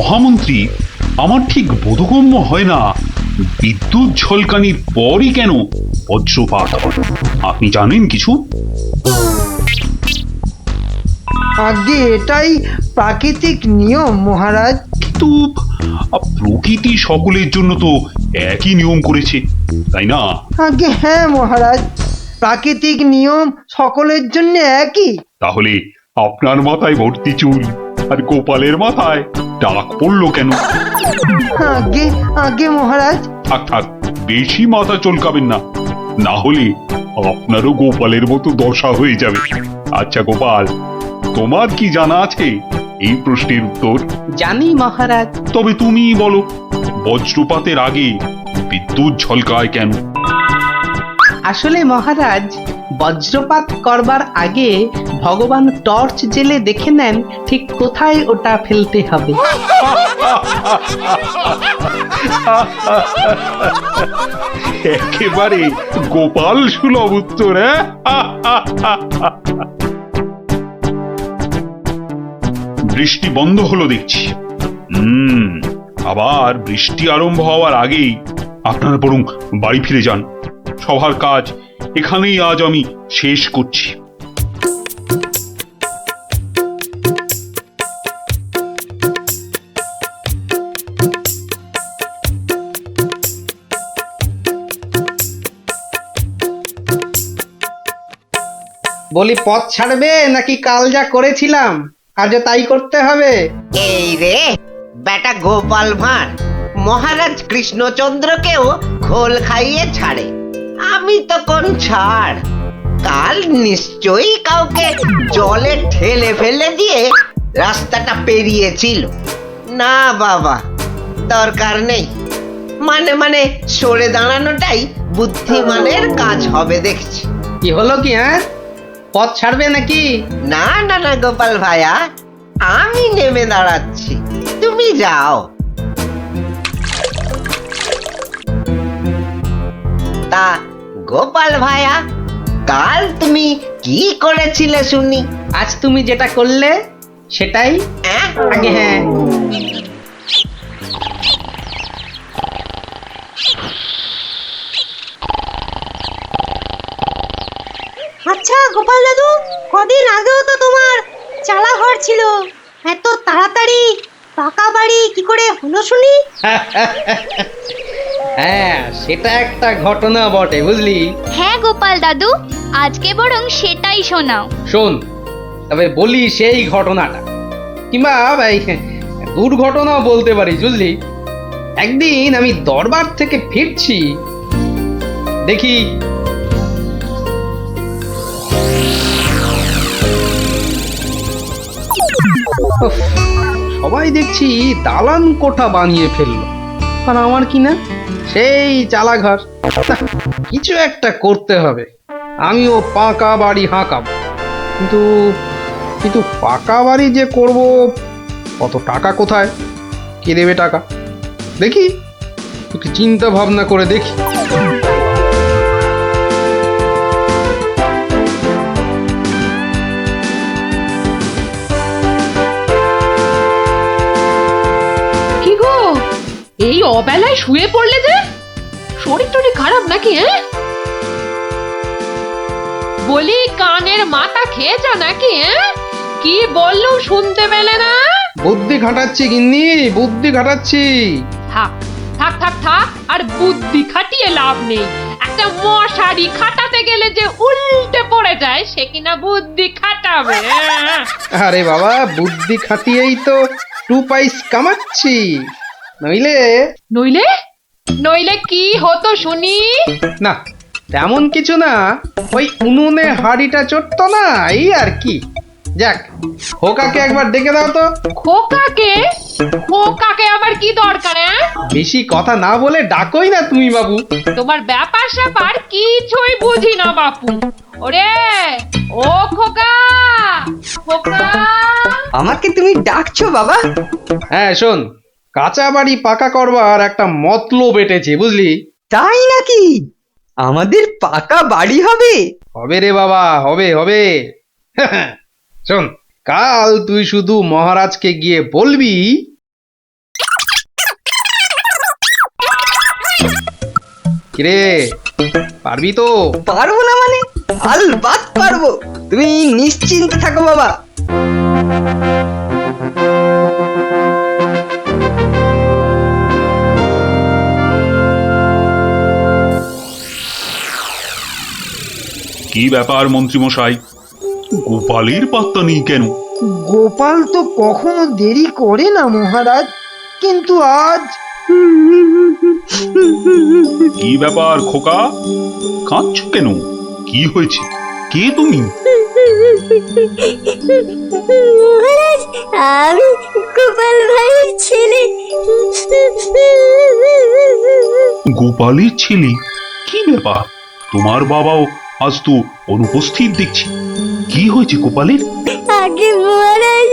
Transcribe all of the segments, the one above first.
মহামন্ত্রী, আমার ঠিক বোধগম্য হয় না বিদ্যুৎ ঝলকানির পরই কেন বজ্রপাত হয়। আপনি জানেন কিছু? আগে এটাই প্রাকৃতিক নিয়ম মহারাজ। কিন্তু প্রকৃতি সকলের জন্য তো একই নিয়ম করেছে, তাই না? আগে হ্যাঁ মহারাজ, প্রাকৃতিক নিয়ম সকলের জন্য একই। তাহলে আপনার মাথায় ভর্তি চুল আর গোপালের মাথায় টাক পড়লো কেন? আগে আগে মহারাজ। থাক থাক, বেশি মাথা চলকাবেন না, না হলে আপনারও গোপালের মতো দশা হয়ে যাবে। আচ্ছা গোপাল, তোমার কি জানা আছে এই প্রশ্নের উত্তর? জানি মহারাজ। তবে তুমি বলো, বজ্রপাতের আগে বিদ্যুৎ ঝলকায় কেন? আসলে মহারাজ, বজ্রপাত করবার আগে ভগবান টর্চ জেলে দেখে নেন ঠিক কোথায় ওটা ফেলতে হবে। একেবারে গোপাল সুলভ উত্তর। বৃষ্টি বন্ধ হলো দেখছি। আবার বৃষ্টি আরম্ভ হওয়ার আগেই আপনারা বরং বাড়ি ফিরে যান। সবার কাজ এখানেই আজ আমি শেষ করছি। বলি, পথ ছাড়বে নাকি কাল যা করেছিলাম আজও তাই করতে হবে? এই রে বেটা গোপাল ভাঁড়, মহারাজ কৃষ্ণচন্দ্রকেও খোল খাইয়ে ছাড়ে, আমি তো কোন ছাড়। কাল নিশ্চয়ই কাউকে জলে ঠেলে ফেলে দিয়ে রাস্তাটা পেরিয়েছিল। না বাবা, দরকার নেই। মানে মানে সরে দাঁড়ানোটাই বুদ্ধিমানের কাজ হবে দেখছি। কি হলো কি? হ্যাঁ, পথ ছাড়বে নাকি? না না না গোপাল ভাইয়া, আমি নেমে দাঁড়াচ্ছি, তুমি যাও। তা গোপাল ভাইয়া, কাল তুমি কি করেছিলে শুনি? আজ তুমি যেটা করলে সেটাই আগে। হ্যাঁ, আচ্ছা গোপাল দাদু, কদিন আগেও তো তোমার চালা ঘর ছিল, এত তাড়াতাড়ি পাকা বাড়ি কি করে হলো শুনি? হ্যাঁ, সেটা একটা ঘটনা বটে, বুঝলি? হ্যাঁ গোপাল দাদু, আজকে বরং সেটাই শোনাও। শোন, তবে বলি সেই ঘটনাটা, কিংবা দুর্ঘটনাও বলতে পারিস, বুঝলি? একদিন আমি দরবার থেকে ফিরছি, দেখি উফ, সবাই দেখছি দালান কোঠা বানিয়ে ফেললো, আর আমার কি না সেই চালাঘর। কিছু একটা করতে হবে, আমিও পাকা বাড়ি হাঁকাবো। কিন্তু কিন্তু পাকা বাড়ি যে করব, কত টাকা কোথায়, কে দেবে টাকা? দেখি একটু চিন্তা ভাবনা করে দেখি। কি গো, এই অবেলায় শুয়ে পড়লে যে? শরীর টরীর খারাপ নাকি? বলি, কানের মাথা খেয়েছো নাকি? কি বললুম শুনতে পেলে না? বুদ্ধি খাটাচ্ছি গিন্নি, বুদ্ধি খাটাচ্ছি। থাক থাক থাক থাক, আর বুদ্ধি খাটিয়ে লাভ নেই। একটা মশারি খাটাতে গেলে যে উল্টে পড়ে যায়, সে কিনা বুদ্ধি খাটাবে? আরে বাবা, বুদ্ধি খাটিয়েই তো 2 পয়সা কামাচ্ছি, নইলে নইলে নইলে কি হতো শুনি? না, তেমন কিছু না, ওই উনুনে হাড়িটা চড়তো না, এই আর কি। যাক, খোকাকে একবার ডেকে দাও তো। খোকাকে? খোকাকে আবার কি দরকার? বেশি কথা না বলে ডাকোই না তুমি বাবু। তোমার ব্যাপার স্যাপার কিছুই বুঝি না বাপু। ওরে ও খোকা, খোকা! আমাকে তুমি ডাকছো বাবা? হ্যাঁ শোন, কাঁচা বাড়ি পাকা করবার একটা মতলব এটেছে, বুঝলি? তাই নাকি? আমাদের পাকা বাড়ি হবে? হবে রে বাবা, হবে হবে। শোন, কাল তুই শুধু মহারাজকে গিয়ে বলবি কিরে পারবি তো? পারবো না মানে? আলবাত পারবো, তুমি নিশ্চিন্তে থাকো বাবা। কি ব্যাপার মন্ত্রীমশাই, গোপালের পাত্তা নেই কেন? গোপাল তো কখনো দেরি করে না মহারাজ, কিন্তু আজ কি ব্যাপার খোকা, কাঁদছো কেন? কি হয়েছে? কে তুমি? মহারাজ, আমি গোপাল ভাইয়ের ছেলে। গোপালের ছেলে? কি ব্যাপার, তোমার বাবাও আজ তো অনুপস্থিত দেখছি। কি হয়েছে গোপালের? আগে মহারাজ,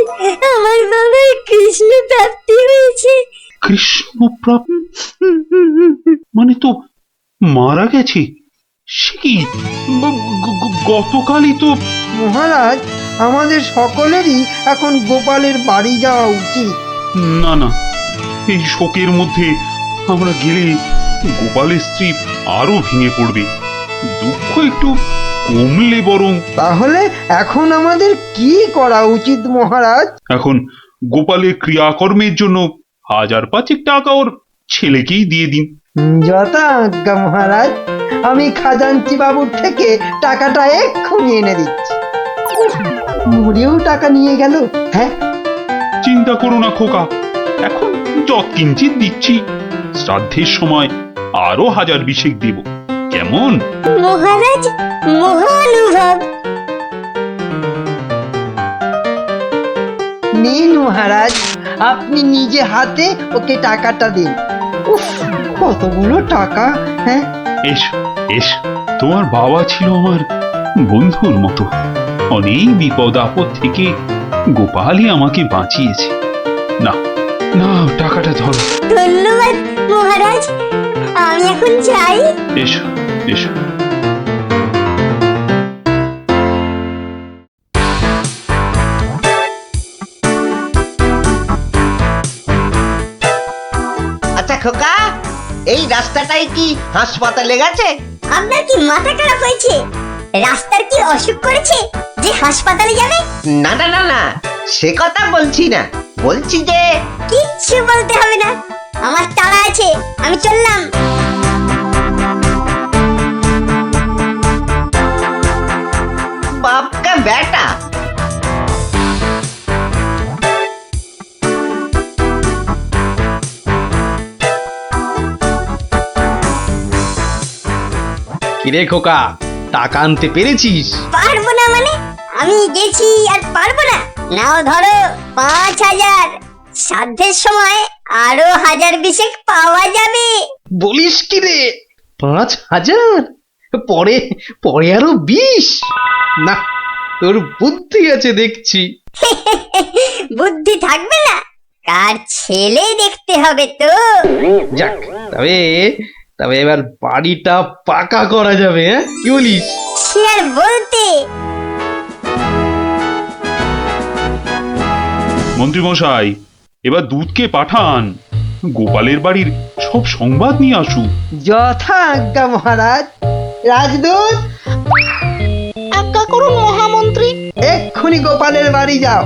আমার বাবার কৃষ্ণ প্রাপ্তি হয়েছে। কৃষ্ণপ্রাপ মানে তো মারা গেছে? সে কি, গতকালই তো। মহারাজ, আমাদের সকলেরই এখন গোপালের বাড়ি যাওয়া উচিত। না না, এই শোকের মধ্যে আমরা গেলে গোপালের স্ত্রী আরো ভেঙে পড়বে। দুঃখ একটু কমলে বরং। তাহলে এখন আমাদের কি করা উচিত মহারাজ? এখন গোপালের ক্রিয়াকর্মের জন্য 1000-5 টাকা ওর ছেলেকেই দিয়ে দিন। যথা আজ্ঞা মহারাজ, আমি খাজাঞ্চি বাবুর থেকে টাকাটা এক্ষুনি এনে দিচ্ছি। মরেও টাকা নিয়ে গেল। হ্যাঁ, চিন্তা করো না খোকা, এখন যৎকিঞ্চিত দিচ্ছি, শ্রাদ্ধের সময় আরো 1000 দেব, কেমন? মহারাজ, মহানুভব। নিন মহারাজ, আপনি নিজে হাতে ওকে টাকাটা দিন। উফ, কতগুলো টাকা! হ্যাঁ, এসো এসো, তোমার বাবা ছিল আমার বন্ধুর মতো। অনেক বিপদ আপদ থেকে গোপালই আমাকে বাঁচিয়েছে। না না, টাকাটা ধরো। ধন্যবাদ মহারাজ, আমি এখন যাই। এসো এসো। আচ্ছা খোকা, এই রাস্তাটাই কি হাসপাতালে গেছে? আপনার কি মাথা খারাপ হয়েছে? রাস্তার কি অসুখ করেছে যে হাসপাতালে যাবে? না না না না, সে কথা বলছি না, বলছি যে কিচ্ছু বলতে হবে না, আমার তাড়া আছে, আমি চললাম। বাপ কা বেটা। কিরে খোকা, টাকা আনতে পেরেছিস? পারবো না মানে? আমি গেছি আর পারবো না? নাও ধরো 5000, শ্রাদ্ধের সময় আরো 1000 পাওয়া যাবে। বলিস কি রে, 5000? পরে পরে আরো 20? না, তোর বুদ্ধি আছে দেখছি। বুদ্ধি থাকবে না? কার ছেলে দেখতে হবে তো। যাক, তবে তবে এবার বাড়িটা পাকা করা যাবে, হ্যাঁ কি বলিস? সে আর বলতে। মন্ত্রীমশাই, এবার দুধকে পাঠান, গোপালের বাড়ির সব সংবাদ নিয়ে আসুক। যথা আজ্ঞা মহারাজ। রাজদূত, আজ্ঞা করুন মহামন্ত্রী। এক্ষুনি গোপালের বাড়ি যাও,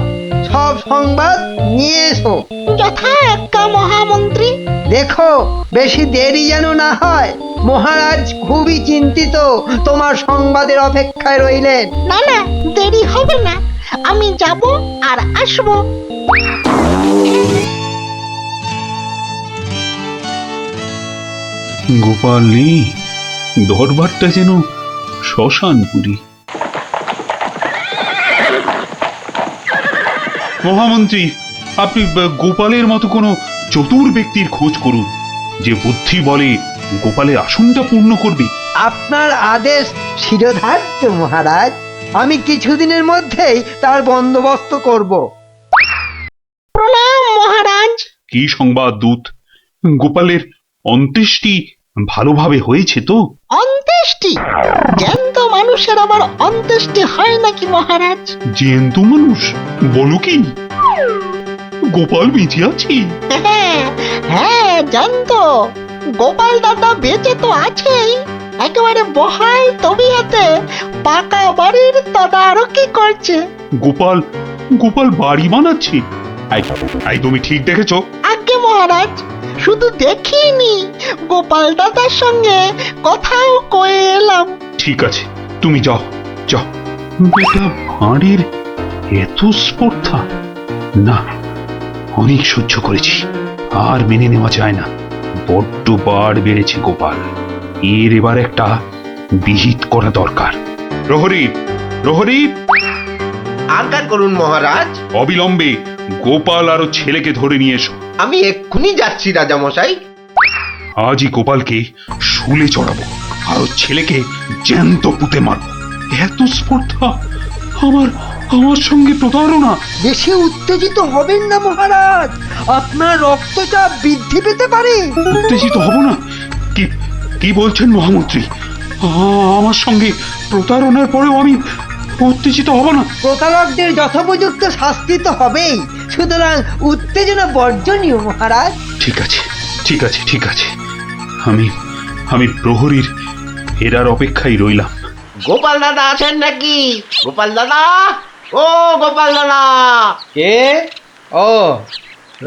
সব সংবাদ নিয়ে এসো। যথা আজ্ঞা মহামন্ত্রী। দেখো বেশি দেরি যেন না হয়, মহারাজ খুবই চিন্তিত, তোমার সংবাদের অপেক্ষায় রইলেন। না না, দেরি হবে না, আমি যাব আর আসবো। গোপাল নেই, দরবারটা যেন শ্মশানপুরী। মহামন্ত্রী, আপনি গোপালের মতো কোনো চতুর ব্যক্তির খোঁজ করুন, যে বুদ্ধি বলে গোপালের আসনটা পূর্ণ করবে। আপনার আদেশ শিরোধার্য মহারাজ, আমি কিছুদিনের মধ্যেই তার বন্দোবস্ত করব। প্রণাম মহারাজ। কি সংবাদ দূত? গোপালের অন্ত্যেষ্টি ভালোভাবে হয়েছে তো? অন্ত্যেষ্টি? জ্যান্ত মানুষের আবার অন্ত্যেষ্টি হয় নাকি মহারাজ? জ্যান্ত মানুষ? বলো কি? গোপাল বেঁচে আছে? হ্যাঁ, জ্যান্ত। গোপাল দাদা বেঁচে তো আছেই, একেবারে বহাল তবিয়তে পাকা বাড়ির তদারকি করছে। গোপাল গোপাল বাড়ি বানাচ্ছে? আই তুমি ঠিক দেখেছো? আজ্ঞে মহারাজ, শুধু দেখিনি, গোপাল দাদার সঙ্গে কথাও কয়ে এলাম। ঠিক আছে, তুমি যাও যাও। বেটা ভাঁড়ের এত স্পর্ধা! না, অনেক সহ্য করেছি, আর মেনে নেওয়া যায় না। বড্ড বার বেড়েছে গোপাল, এর এবার একটা বিহিত করা দরকার। প্রহরী, প্রহরী, আজ্ঞা করুন মহারাজ। অবিলম্বে গোপাল আর ওর ছেলেকে ধরে নিয়ে এসো। আমি এক্ষুনি যাচ্ছি রাজামশাই। আজই গোপালকে শুলে চড়াবো, আর ওর ছেলেকে জ্যান্ত পুঁতে মারবো। এত স্পর্ধা! আমার আমার সঙ্গে প্রতারণা! বেশি উত্তেজিত হবেন না মহারাজ, আপনার রক্তচাপ বৃদ্ধি পেতে পারে। উত্তেজিত হব না? কি কি বলছেন মহামন্ত্রী? আমার সঙ্গে প্রতারণার পরেও আমি উত্তেজিত হব না? প্রতারকদের যথোপযুক্ত শাস্তি তো হবেই, সুতরাং উত্তেজনা বর্জনীয় মহারাজ। ঠিক আছে, ঠিক আছে, ঠিক আছে। আমি আমি প্রহরীর ফেরার অপেক্ষায় রইলাম। গোপাল দাদা আছেন নাকি? গোপাল দাদা, ও গোপাল দাদা। কে? ও,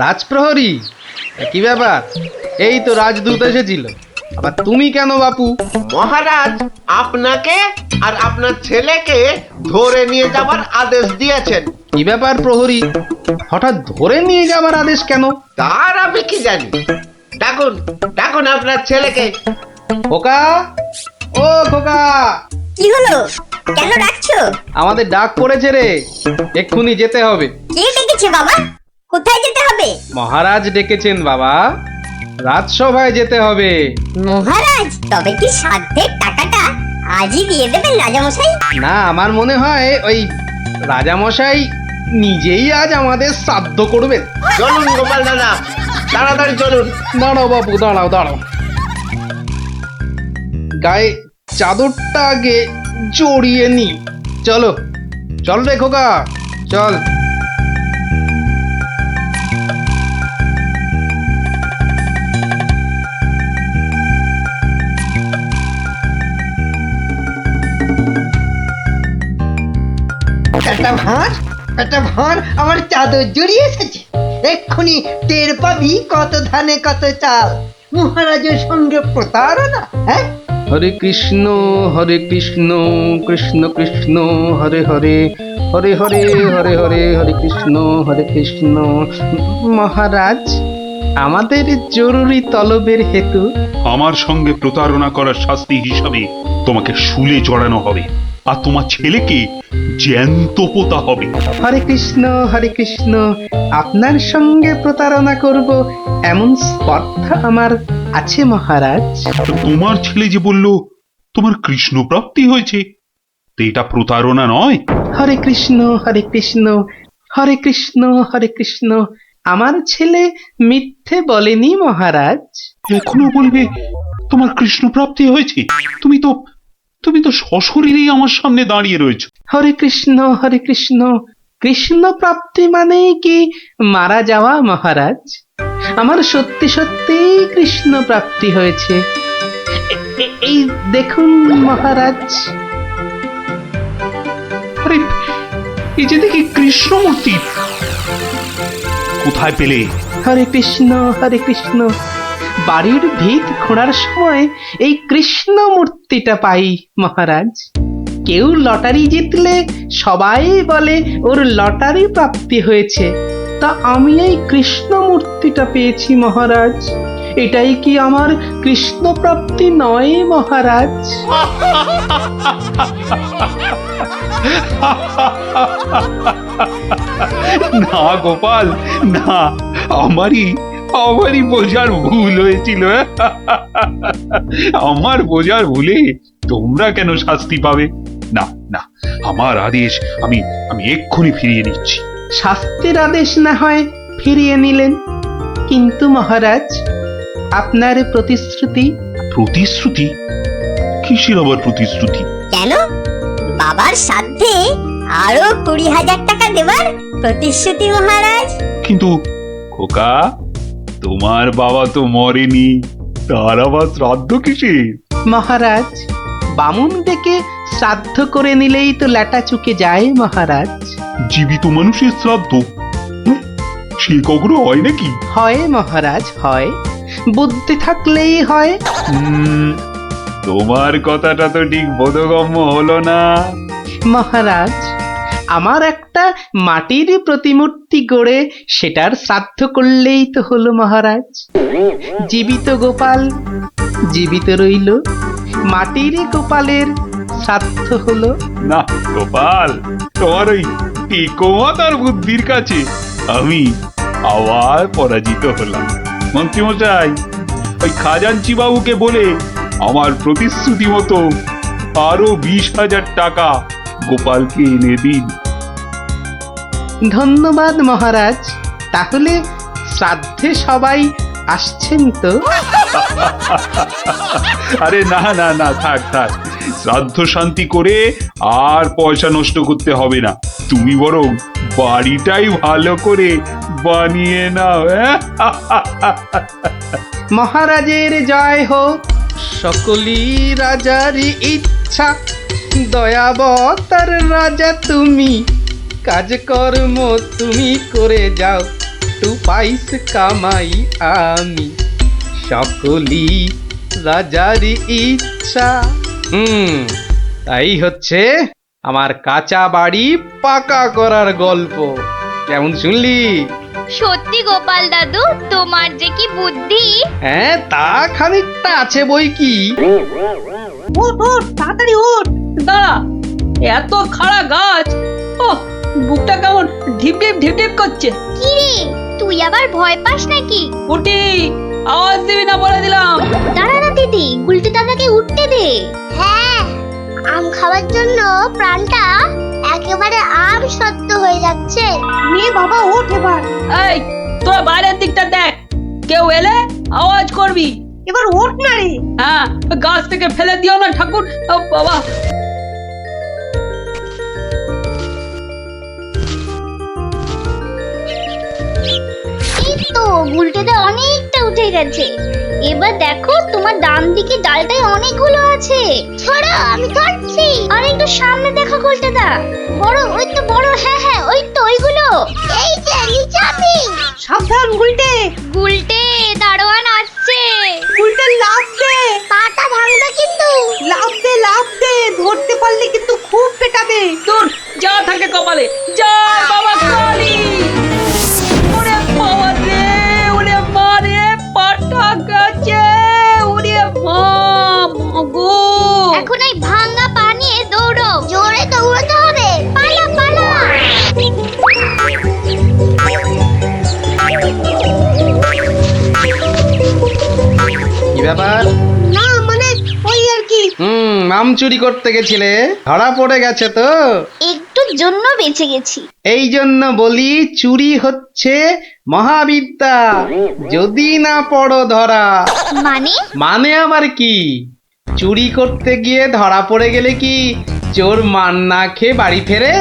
রাজপ্রহরী, কি ব্যাপার? এই তো রাজদূত এসেছিল, আবার তুমি কেন বাপু? মহারাজ আপনাকে আর আপনার ছেলেকে ধরে নিয়ে যাবার আদেশ দিয়েছেন। কি ব্যাপার প্রহরী, হঠাৎ ধরে নিয়ে যাবার আদেশ কেন? তার আমি কি জানি। ডাকুন, ডাকুন আপনার ছেলেকে। খোকা, ও খোকা, কি হলো? কেন ডাকছো? আমাদের ডাক পড়েছে রে, এক্ষুনি যেতে হবে। কে ডেকেছে বাবা? কোথায় যেতে হবে? মহারাজ ডেকেছেন বাবা, রাজসভায় যেতে হবে। মহারাজ, তবে কি সাধ্যের টাকাটা আজই দিয়ে দেবেন রাজামশাই? না, আমার মনে হয় ওই রাজামশাই নিজেই আজ আমাদের শ্রাদ্ধ করবেন। চলুন গোপাল দাদা, তাড়াতাড়ি চলুন। দাঁড়াও বাপু, দাঁড়াও দাঁড়াও, গায়ে চাদরটা আগে জড়িয়ে নি। চলো, চল রে খোকা, চল। একটা ভাঁড় আমার চাদর জড়িয়ে এসেছে। এক্ষুনি টের পাবি কত ধানে কত চাল। মহারাজের সঙ্গে প্রতারণা, হ্যাঁ? হরে কৃষ্ণ কৃষ্ণ কৃষ্ণ হরে হরে, হরে হরে হরে হরে, হরে কৃষ্ণ। মহারাজ, আমাদের জরুরি তলবের হেতু আমার সঙ্গে প্রতারণা করার শাস্তি হিসাবে তোমাকে শুলে চড়ানো হবে, আর তোমার ছেলেকে জ্যান্ত পোতা হবে। হরে কৃষ্ণ, আপনার সঙ্গে প্রতারণা করব এমন স্পর্ধা আমার আছে মহারাজ। তো তোমার ছেলে যে বলল তোমার কৃষ্ণ প্রাপ্তি হয়েছে, তো এটা প্রতারণা নয়? হরে কৃষ্ণ হরে কৃষ্ণ, আমার ছেলে মিথ্যে বলেনি মহারাজ। এখনো বলবে তোমার কৃষ্ণ প্রাপ্তি হয়েছে? তুমি তো সশরীরেই আমার সামনে দাঁড়িয়ে রয়েছো। হরে কৃষ্ণ কৃষ্ণ প্রাপ্তি মানে কি মারা যাওয়া মহারাজ? আমার সত্যি সত্যি কৃষ্ণ প্রাপ্তি হয়েছে। এই দেখুন মহারাজ। আরে, এই যে দেখি কৃষ্ণমূর্তি, কোথায় পেলে? হরে কৃষ্ণ, বাড়ির ভিত খোঁড়ার সময় এই কৃষ্ণ মূর্তিটা পাই মহারাজ। কেউ লটারি জিতলে সবাই বলে ওর লটারি প্রাপ্তি হয়েছে, তা আমি এই কৃষ্ণ মূর্তিটা পেয়েছি মহারাজ। এটাই কি আমার কৃষ্ণ প্রাপ্তি নয় মহারাজ? না গোপাল, না, আমারই বোঝার ভুল হয়েছিল। আমার বোঝার ভুলে তোমরা কেন শাস্তি পাবে? না না, আমার আদেশ আমি এক্ষুনি ফিরিয়ে নিচ্ছি। শাস্তির আদেশ না হয় ফিরিয়ে নিলেন, কিন্তু মহারাজ আপনার প্রতিশ্রুতি? প্রতিশ্রুতি? কিসের আবার প্রতিশ্রুতি? কেন? বাবার সাধ্যে আরো 20,000 টাকা দেবার প্রতিশ্রুতি মহারাজ। কিন্তু খোকা, তোমার বাবা তো মরেনি, তার আবার শ্রাদ্ধ কিসের? মহারাজ, বামুন ডেকে শ্রাদ্ধ করে নিলেই তো ল্যাটা চুকে যায় মহারাজ। জীবিত মানুষের শ্রাদ্ধ? হুঁ, সে কখনো হয় নাকি? হয় মহারাজ, হয়। বুদ্ধি থাকলেই হয়। তোমার কথাটা তো ঠিক বোধগম্য হলো না। মহারাজ, আমার একটা মাটির প্রতিমূর্তি গড়ে সেটার শ্রাদ্ধ করলেই তো হলো মহারাজ। জীবিত গোপাল জীবিত রইল, মাটির গোপালের শ্রাদ্ধ হলো। না গোপাল, তোমার ওই টেকোমাতার বুদ্ধির কাছে আমি আবার পরাজিত হলাম। মন্ত্রীমশাই, ওই খাজাঞ্চি বাবুকে বলে আমার প্রতিশ্রুতি মতো আরো 20,000 টাকা গোপালকে এনে দিন। ধন্যবাদ মহারাজ। তাহলে শ্রাদ্ধে সবাই আসছেন তো? আরে না না না, থাক থাক, শ্রাদ্ধ শান্তি করে আর পয়সা নষ্ট করতে হবে না। তুমি বরং বাড়িটাই ভালো করে বানিয়ে নাও। মহারাজের জয় হোক। সকলি রাজারই ইচ্ছা, দয়াবতার রাজা তুমি। কাজকর্ম তুমি করে যাও, টু পাইস কামাই আমি। সকলি রাজারই ইচ্ছা। তাই হচ্ছে আমার কাঁচা বাড়ি পাকা করার গল্প। কেমন শুনলি? সত্যি গোপাল দাদু, তোমার যে কি বুদ্ধি! হ্যাঁ, তা খানিকটা আছে বই কি। ওঠ ওঠ, তাড়াতাড়ি ওঠ। দাঁড়া, এত খাড়া গাছ! ও, বুকটা কেমন ঢিপ ঢিপ ঢিপ ঢিপ করছে। কি রে, তুই আবার ভয় পাস নাকি? উঠি, আওয়াজ দিবি না বলে দিলাম। দাঁড়া না দিদি, গুলটি দাদাকে উঠতে দে। হ্যাঁ, আম খাওয়ার জন্য প্রাণটা একেবারে আম সত্য হয়ে যাচ্ছে। মেয়ে বাবা ওঠ এবার। এই, তোর বাইরের দিকটা দেখ, কেউ এলে আওয়াজ করবি। এবার ওঠ না রে। হ্যাঁ, গাছ থেকে ফেলে দিও না ঠাকুর। ও বাবা! এই তো গুলটেটা অনেকটা উঠে গেছে। এবার দেখো, তোমার ডান দিকে ডালটায় অনেকগুলো আছে। ছড়া, আমি ধরছি। আর একটু সামনে দেখো গুলটেদা, বড়, ওই তো বড়। হ্যাঁ হ্যাঁ, ওই তো ওইগুলো। এই যে নিচে আমি। সাবধান গুলটে। গুলটে, দারোয়ান আসছে। গুলটে লাফ দে। পাটা ভাঙবে কিন্তু। লাফ দে লাফ দে, ধরতে পারলে কিন্তু খুব পেটাবে। দূর, যা থাকে কপালে। যা বাবা কালী! ওরে বাবা রে, ওরে মা রে, পাটা গেছে। ওরে মা, মাগো! এখন এই ভাঙা পা নিয়ে দৌড়ো। জোরে দৌড়াতে হবে। পালা পালা। কি ব্যাপার? না মানে ওই আর কি। আম চুরি করতে গেছিলে, ধরা পড়ে গেছে তো? একটুর জন্য বেঁচে গেছি। এই জন্য বলি, চুরি হচ্ছে মহাবিদ্যা, যদি না পড়ো ধরা। মানে? মানে আবার কি? চুরি করতে গিয়ে ধরা পড়ে গেলে কি চোর মান না খেয়ে বাড়ি ফেরে?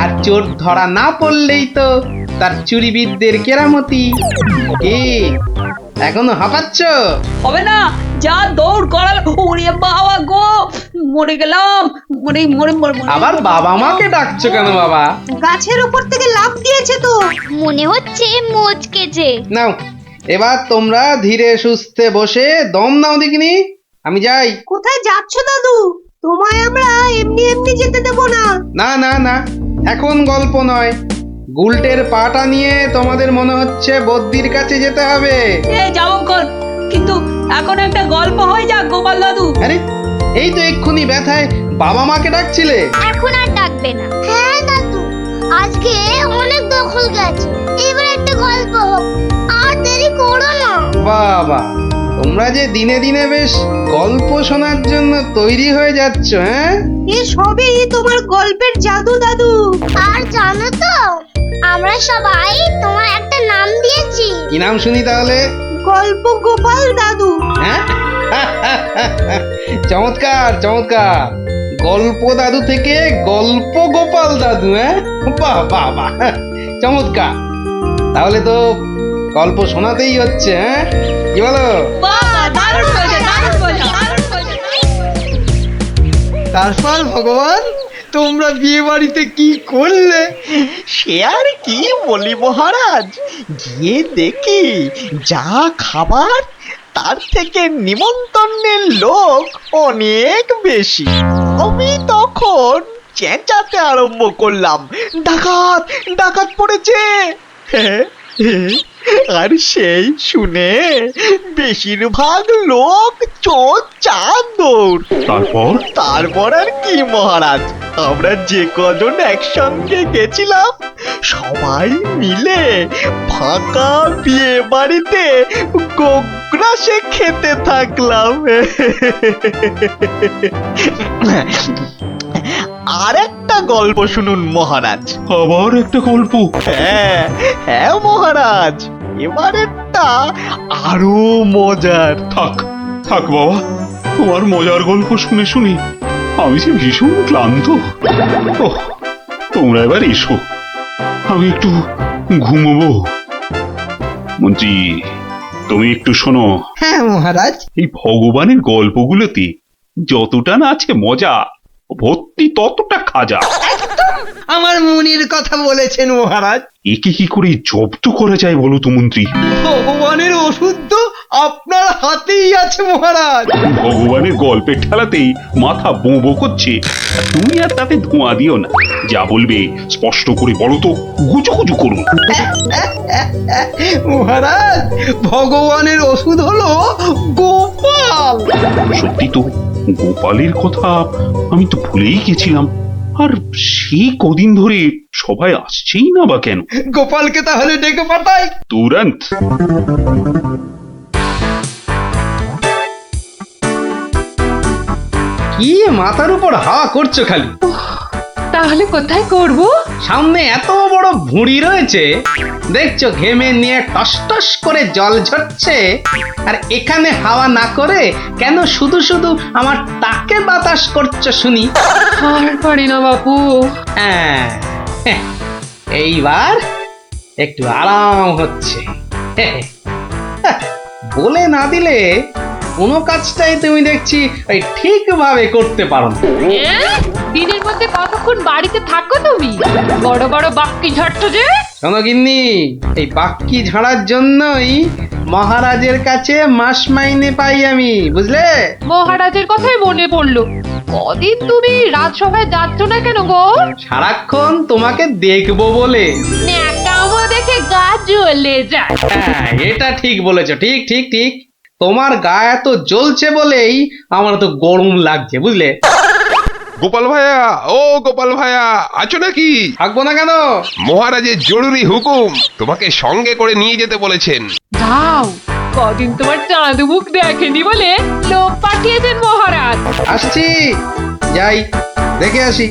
আর চোর ধরা না পড়লেই তো তার চুরিবিদদের কেরামতি। কি এখনো হাঁপাচ্ছ? হবে না, যা দৌড় করাল। ওরে বাবা গো, মরে গেলাম। মরে মরে মরে মরে। আবার বাবা মাকে ডাকছো কেন বাবা? গাছের উপর থেকে লাফ দিয়েছে তো। মনে হচ্ছে মুচকেছে। নাও, এবার তোমরা ধীরে সুস্থে বসে দম নাও দেখিনি। আমি যাই। কোথায় যাচ্ছ দাদু? তোমায় আমরা এমনি এমনি যেতে দেব না। না না না, এখন গল্প নয়। গুলটের পাটা নিয়ে তোমাদের মনে হচ্ছে বদ্যির কাছে যেতে হবে। এই যাবো কোন, কিন্তু এখন একটা গল্প হয়ে যাক গোপাল দাদু। আরে, এই তো এক্ষুনি ব্যথায় বাবা মাকে ডাকছিলে। এখন আর ডাকবে না। হ্যাঁ দাদু, আজকে অনেক দখল গেছে। এবার একটা গল্প হোক, আর দেরি করো না। বাবা, তোমরা যে দিনে দিনে বেশ গল্প শোনার জন্য তৈরি হয়ে যাচ্ছ। হ্যাঁ, এ সবই তোমার গল্পের জাদু দাদু। আর জানো তো, আমরা সবাই তোমার একটা নাম দিয়েছি। কি নাম শুনি তাহলে? গল্প গোপাল দাদু। হ্যাঁ, চমৎকার চমৎকার। গল্প দাদু থেকে গল্প গোপাল দাদু। হ্যাঁ, বাহ বাহ বাহ, চমৎকার। তাহলে তো গল্প শোনাতেই হচ্ছে। হ্যাঁ, কি বলো? বাবা তারপর ভগবান তোমরা বিয়ে বাড়িতে কি করলে? সে আর কি বলি মহারাজ, গিয়ে দেখি যা খাবার তার থেকে নিমন্ত্রণের লোক অনেক বেশি। আমি তখন চেঁচাতে আরম্ভ করলাম, ডাকাত ডাকাত পড়েছে। আর সেই শুনে বেশিরভাগ লোক চোর চাঁদর। তারপর আর কি মহারাজ, আমরা যে কজন একসঙ্গে গেছিলাম সবাই মিলে ফাঁকা বিয়ে বাড়িতে গোগ্রাসে খেতে থাকলাম। আর একটা গল্প শুনুন মহারাজ। আবার একটা গল্প? হ্যাঁ হ্যাঁ মহারাজ, এবারেরটা আরো মজার। থাক থাক বাবা, তোমার মজার গল্প শুনে শুনে আমি যে ভীষণ ক্লান্ত। ওহ, তোমরা এবার এসো, আমি একটু ঘুমোবো। মন্ত্রী, তুমি একটু শোনো। হ্যাঁ মহারাজ। এই ভগবানের গল্পগুলোতে যতটা না আছে মজা, ভর্তি ততটা খাজা। আমার মনের কথা বলেছেন মহারাজ। একে কি করে জব্দ করা যায় বলো তো মন্ত্রী? ভগবানের ওষুধ তো আপনার হাতেই আছে মহারাজ। ভগবানের গল্পের ঠেলাতেই মাথা বোঁ করছে, আর তুমি আর তাতে ধোঁয়া দিও না। যা বলবে স্পষ্ট করে বলো তো, গুজু গুজু করুন। মহারাজ, ভগবানের ওষুধ হলো গোপাল। সত্যি তো, গোপালের কথা আমি তো ভুলেই গেছিলাম। আর সেই কদিন ধরে সবাই আসছেই না বা কেন? গোপালকে তাহলে ডেকে পাঠাই। তুরন্ত। কি মাথার উপর হাওয়া করছো খালি? তাহলে কোথায় করব? সামনে এত বড় ভুঁড়ি রয়েছে, দেখছো ঘেমে নিয়ে টস টস করে জল ঝরছে, আর এখানে হাওয়া না করে কেন শুধু শুধু আমার তাকে বাতাস করছো শুনি? আর পারি না বাপু। হ্যাঁ, এইবার একটু আরাম হচ্ছে। বলে না দিলে কোনো কাজটাই তুমি দেখছি ওই ঠিকভাবে করতে পারো না। দিনের মধ্যে কতক্ষণ বাড়িতে থাকো তুমি? বড় বড় বাক্কি ঝাড়ছো যে। শোনো গিন্নি, এই বাক্কি ঝাড়ার জন্যই মহারাজের কাছে মাস মাইনে পাই আমি, বুঝলে? মহারাজের কথাই মনে পড়লো। কদিন তুমি রাজসভায় যাচ্ছ না কেন গো? সারাক্ষণ তোমাকে দেখবো বলে। ন্যাকামো দেখে গা জ্বলে যায়। হ্যাঁ, এটা ঠিক বলেছো, ঠিক ঠিক ঠিক। তোমার গা এত জ্বলছে বলেই আমার তো গরম লাগছে, বুঝলে? গোপাল ভাইয়া, ও গোপাল ভাইয়া, আছো নাকি? থাকবো না কেন? মহারাজের জরুরি হুকুম, তোমাকে সঙ্গে করে নিয়ে যেতে বলেছেন। যাও, কদিন তোমার চাঁদ মুখ দেখেনি বলে লোক পাঠিয়েছেন মহারাজ। আসছি, যাই দেখে আসি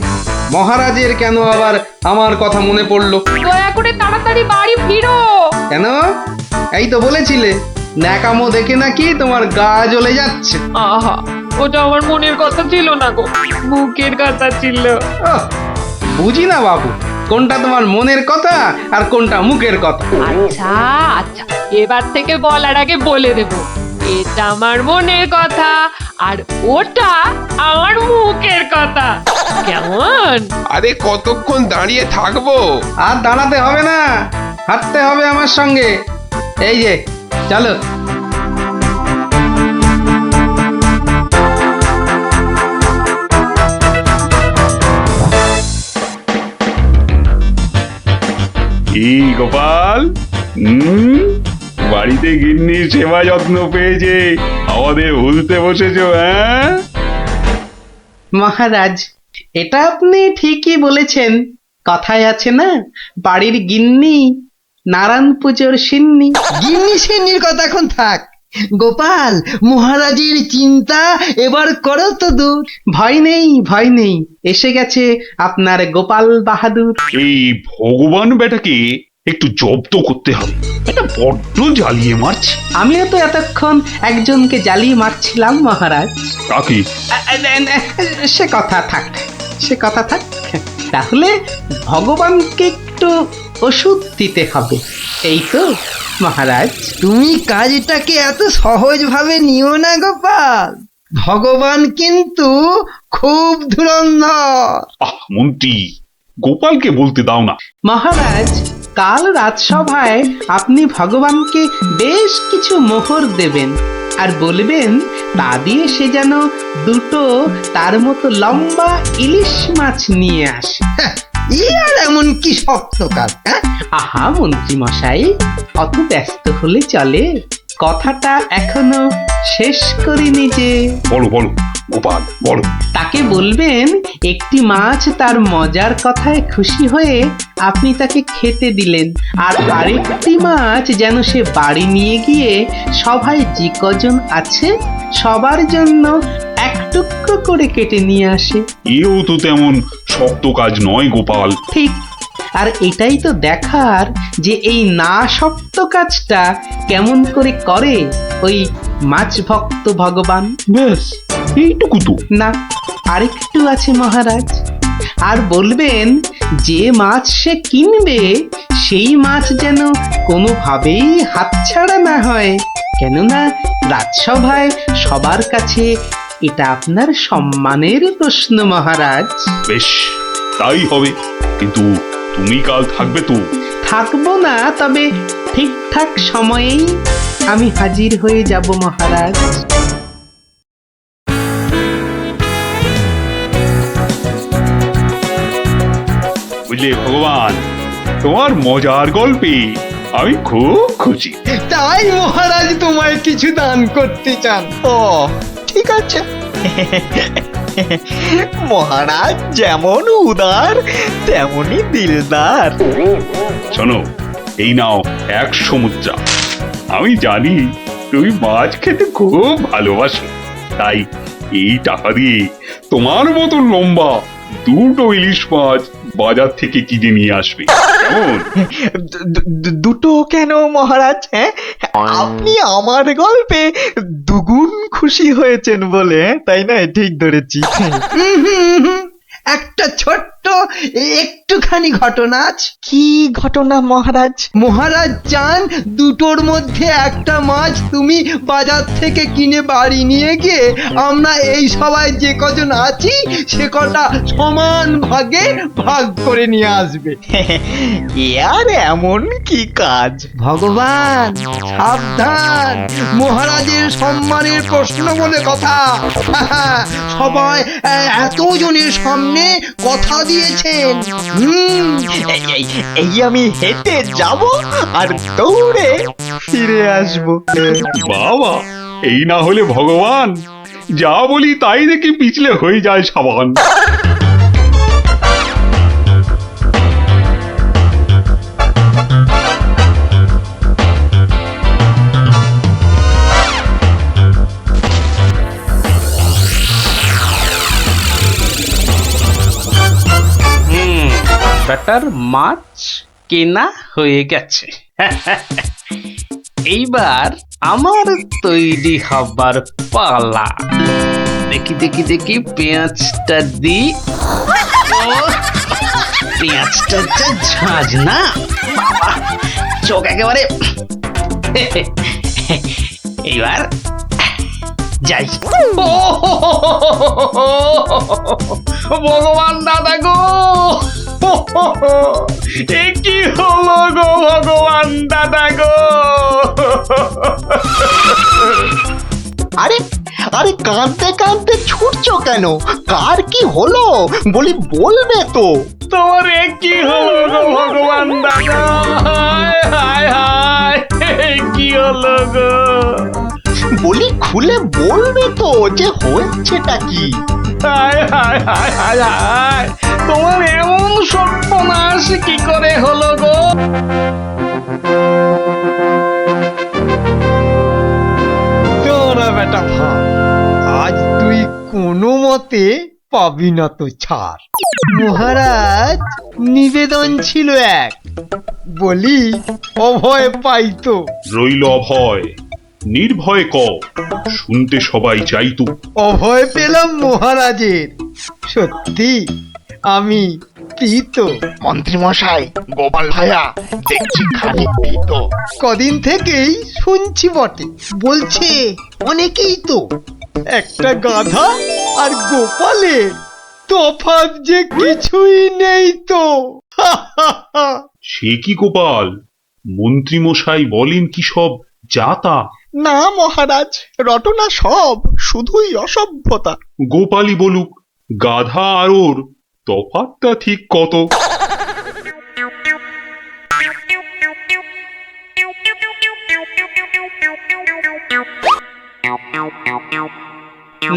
মহারাজের কেন আবার আমার কথা মনে পড়লো। দয়া করে তাড়াতাড়ি বাড়ি ফিরো। কেন? এই তো বলেছিলে ন্যাকামো দেখে নাকি তোমার গা জ্বলে যাচ্ছে। আহা, ওটা আমার মনের কথা ছিল না গো, মুখের কথা ছিল। ওহ, বুঝি না বাবু, কোনটা তোমার মনের কথা আর কোনটা মুখের কথা। আচ্ছা আচ্ছা, এবার থেকে বলার আগে বলে দেব, এটা আমার মনের কথা আর ওটা আমার মুখের কথা। কেমন? আরে কতক্ষণ দাঁড়িয়ে থাকবো? আর দাঁড়াতে হবে না, হাঁটতে হবে আমার সঙ্গে। এই যে চলো। কি গোপাল, বাড়িতে গিন্নির সেবা যত্ন পেয়েছে, আমাদের ভুলতে বসেছো? হ্যাঁ মহারাজ, এটা আপনি ঠিকই বলেছেন। কথায় আছে না, বাড়ির গিন্নি নারায়ণ পুজোর সিন্নি। গিন্নি সিন্নির কথা এখন থাক। গোপাল, মহারাজের চিন্তা এবার করো তো দূর। ভয় নেই ভয় নেই, এসে গেছে আপনার গোপাল বাহাদুর। এই ভগবান বেটাকে একটু জব্দ করতে হবে, এটা বড্ড জ্বালিয়ে মারছে। আমিও তো এতক্ষণ একজনকে জ্বালিয়ে মারছিলাম মহারাজ। কাকে? সে কথা থাক, সে কথা থাক। তাহলে ভগবানকে একটু ওষুধ দিতে হবে, এই তো মহারাজ। তুমি কাজটাকে এত সহজ ভাবে নিও না গোপাল। ভগবান কিন্তু খুব ধুরন্ধর। মন্ত্রী, গোপালকে বলতে দাও না। মহারাজ, কাল রাজসভায় আপনি ভগবানকে বেশ কিছু মোহর দেবেন আর বলবেন তা দিয়ে সে যেন দুটো তার মতো লম্বা ইলিশ মাছ নিয়ে আসে। আর এমন কি শক্ত কাজ? আহা মন্ত্রী মশাই, অত ব্যস্ত হলে চলে? কথাটা এখনো শেষ করিনি যে। বলো বলো গোপাল, বলো। তাকে বলবেন একটি মাছ তার মজার কথায় খুশি হয়ে আপনি তাকে খেতে দিলেন, আর আরেকটি মাছ যেন সে বাড়ি নিয়ে গিয়ে সবাই যে কজন আছে সবার জন্য এক টুকরো করে কেটে নিয়ে আসে। এও তো তেমন শক্ত কাজ নয় গোপাল। ঠিক, আর এটাই তো দেখার যে এই না শক্ত কাজটা কেমন করে করে ওই মাছ ভক্ত ভগবান। ব্যাস এইটুকু তো? না, আরেকটু আছে মহারাজ। আর বলবেন যে মাছ সে কিনবে সেই মাছ যেন কোনোভাবেই হাতছাড়া না হয়, কেননা রাজসভায় সবার কাছে এটা আপনার সম্মানের প্রশ্ন মহারাজ। বেশ, তাই হবে। কিন্তু তুমি কাল থাকবে তো? থাকবো না, তবে ঠিকঠাক সময়েই আমি হাজির হয়ে যাব মহারাজ। বুঝলে ভগবান, তোমার মজার গল্পে আমি খুব খুশি। তাই মহারাজ তোমায় কিছু দান করতে চান? ও ঠিক আছে। মহারাজ যেমন উদার তেমনি দিলদার। শোনো, এই নাও 100 মুদ্রা। আমি জানি তুমি মাছ খেতে খুব ভালোবাসো, তাই এই টাকা দিয়ে তোমার মতো লম্বা দুটো ইলিশ মাছ বাজার থেকে কিনে নিয়ে আসবে, কেমন? দুটো কেন মহারাজ? হ্যাঁ, আপনি আমার গল্পে দুগুণ খুশি হয়েছেন বলে, তাই না? ঠিক ধরেছি। একটা ছোট্ট একটুখানি ঘটনা আছে। কি ঘটনা মহারাজ? মহারাজ চান দুটোর মধ্যে একটা মাছ তুমি বাজার থেকে কিনে বাড়ি নিয়ে গিয়ে আমরা এই সবাই যে কজন আছি সে কটা সমান ভাগে ভাগ করে নিয়ে আসবে। আর এমন কি কাজ? ভগবান সাবধান, মহারাজের সম্মানের প্রশ্ন বলে কথা। সবাই এতজনের সামনে কথা দিয়েছেন। এই আমি হেঁটে যাব আর দৌড়ে ফিরে আসবো। বাবা, এই না হলে ভগবান, যা বলি তাই দেখি পিছলে হয়ে যায় সাবান। ব্যাটার মাছ কেনা হয়ে গেছে। এইবার আমার তৈরি হবার পালা। দেখি দেখি দেখি পেঁয়াজটা দি। পেঁয়াজটা যা ঝাঁজ না বাবা, চোখ একেবারে। এইবার যাই। ভগবান দাদা গো, এ কি হলো গো ভগবান দাদা গো? আরে আরে, কাঁদতে কাঁদতে ছুটছো কেন? কার কি হলো বলি, বলবে তো। তোমার এ কি হলো গো ভগবান দাদা? হায় হায় হায়, কি হলো গো? বলি খুলে বলবে তো যে হয়েছেটা কি? হায় হায় হায় হায় হায়, তোমার এমন সর্বনাশ কি করে হলো গো? তোরা বেটা ভাই, আজ তুই কোনো মতে পাবি না তো ছাড়। মহারাজ নিবেদন ছিল এক, বলি অভয় পাইতো। রইল অভয়, নির্ভয় ক, শুনতে সবাই চাইতো। অভয় পেলাম মহারাজের, সত্যি আমি প্রীত। মন্ত্রী মশাই, গোপাল ভাইয়া দেখছি খানিক ভীত। কদিন থেকেই শুনছি বটে, বলছে অনেকেই তো একটা গাধা আর গোপালের তফাৎ যে কিছুই নেই তো। সে কি গোপাল, মন্ত্রীমশাই বলেন কি সব যাতা? না মহারাজ, রটনা সব, শুধুই অসভ্যতা। গোপালই বলুক, গাধা আর ওর তফাৎটা ঠিক কত?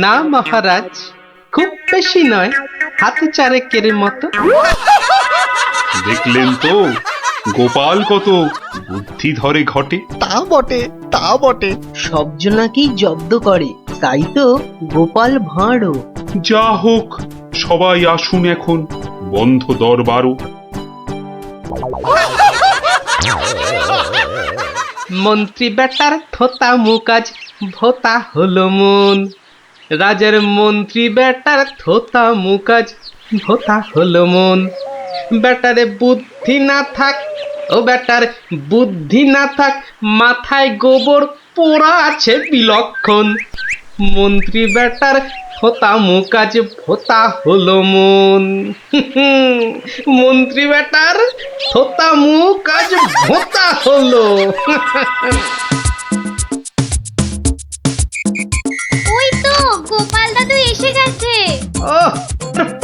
না মহারাজ, খুব বেশি নয়, হাতে চারেকের মতো। দেখলেন তো গোপাল কত বুদ্ধি ধরে ঘটে। তা বটে, তা বটে। সব জনাকেই জব্দ করে, তাই তো গোপাল ভাঁড়ও। যা হোক, সবাই আসুন এখন, বন্ধ দরবারও। মন্ত্রী বেটার থোতা মুকাজ ভোতা হলো মন। রাজার মন্ত্রী বেটার থোতা মুকাজ ভোতা হলো মন। বেটারে বুদ্ধি না থাক, ও বেটার বুদ্ধি না থাক, মাথায় গোবর পোড়া আছে বিলক্ষণ। মন্ত্রী বেটার থোতা মুকাজ ভোতা হলো মন। মন্ত্রী বেটার থোতা মুকাজ ভোতা হলো। ওই তো গোপাল দাদু এসে গেছে। ওহ,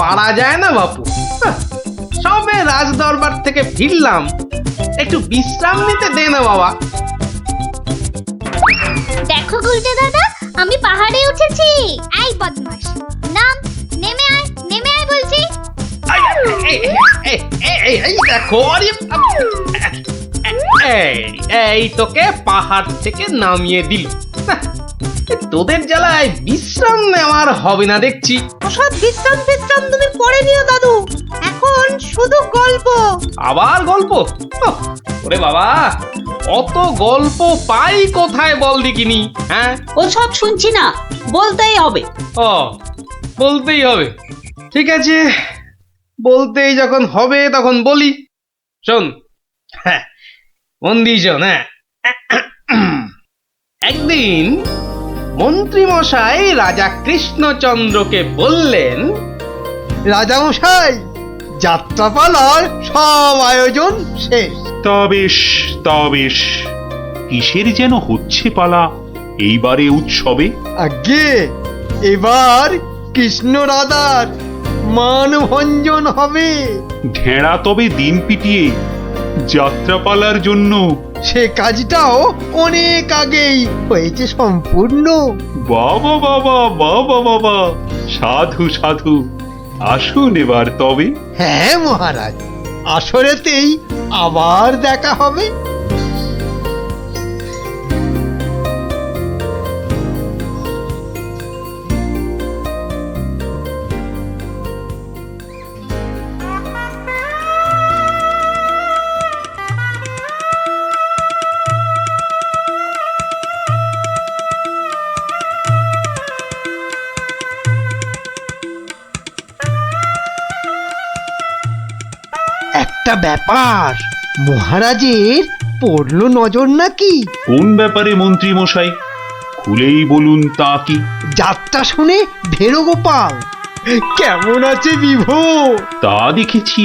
পারা যায় না বাপু। সবে রাজ দরবার থেকে ফিরলাম, একটু বিশ্রাম নিতে দে না বাবা। দেখো গুলটে দাদা, আমি পাহাড়ে উঠেছি। এই বদমাশ, নাম, নেমে আয়, নেমে আয় বলছি। এই দেখো, এই তোকে পাহাড় থেকে নামিয়ে দিল। তোদের জ্বালায় বিশ্রাম নেওয়ার হবে না দেখছি। ওসব বিশ্রাম বিশ্রাম তুমি পরে নিও দাদু, এখন শুধু গল্প। আবার গল্প? ওরে বাবা, অত গল্প পাই কোথায় বল দেখিনি? হ্যাঁ, ওসব শুনছি না, বলতেই হবে। ও, বলতেই হবে। ঠিক আছে, বলতেই যখন হবে তখন বলি। শোন, হ্যাঁ, মন দিয়ে শোন। হ্যাঁ, একদিন মন্ত্রী মশাই রাজা কৃষ্ণচন্দ্রকে বললেন, রাজামশাই, যাত্রাপালার সব আয়োজন শেষ। তা বেশ, তা বেশ। কিসের যেন হচ্ছে পালা এইবারে উৎসবে? আগে এবার কৃষ্ণ রাধার মানভঞ্জন হবে। ঢেঁড়া তবে দিন পিটিয়ে যাত্রাপালার জন্য। সে কাজটাও অনেক আগেই হয়েছে সম্পূর্ণ। বাবা বাবা বাবা বাবা, সাধু সাধু, আসুন এবার তবে। হ্যাঁ মহারাজ, আসরেতেই আবার দেখা হবে। একটা ব্যাপার, মহারাজের পড়লো নজর নাকি? কোন ব্যাপারে মন্ত্রী মশাই, খুলেই বলুন তা কি? যাত্রা শুনে ভেরো গোপাল কেমন আছে বিভো? তা দেখেছি,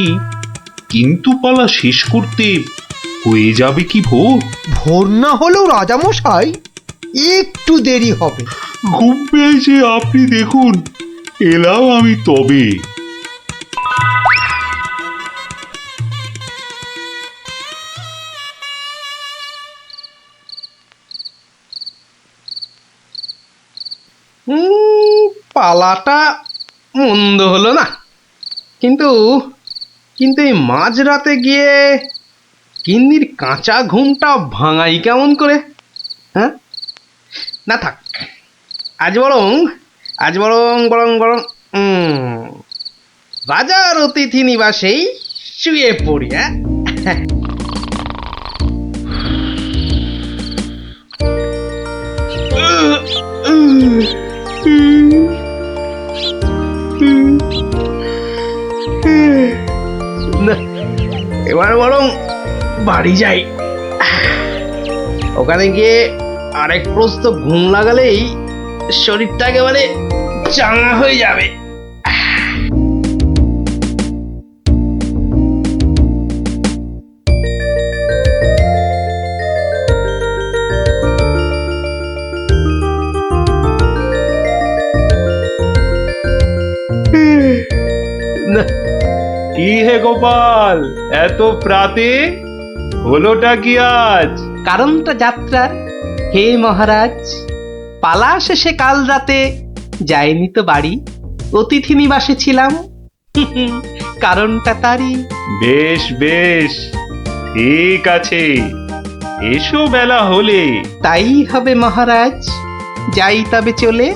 কিন্তু পালা শেষ করতে হয়ে যাবে কি ভোর? ভোর না হলেও রাজামশাই একটু দেরি হবে। ঘুম পেয়েছে আপনি দেখুন, এলাম আমি তবে। পালাটা মন্দ হলো না, কিন্তু কিন্তু এই মাঝরাতে গিয়ে গিন্নির কাঁচা ঘুমটা ভাঙাই কেমন করে? হ্যাঁ, না থাক, আজ বরং বরং রাজার অতিথি নিবাসেই শুয়ে পড়ি। হ্যাঁ, না, এবার বরং বাড়ি যাই। ওখানে গিয়ে আরেক প্রস্ত ঘুম লাগালেই শরীরটা একেবারে চাঙা হয়ে যাবে। না, কি হে গোপাল, এত প্রাতে হলোটা কি আজ? কারণটা যাত্রার হে মহারাজ, পালা শেষে কাল রাতে যাইনি তো বাড়ি, অতিথি নিবাসে ছিলাম। কারণটা তারই। বেশ বেশ, ঠিক আছে, এসো বেলা হলে। তাই হবে মহারাজ, যাই তবে চলে।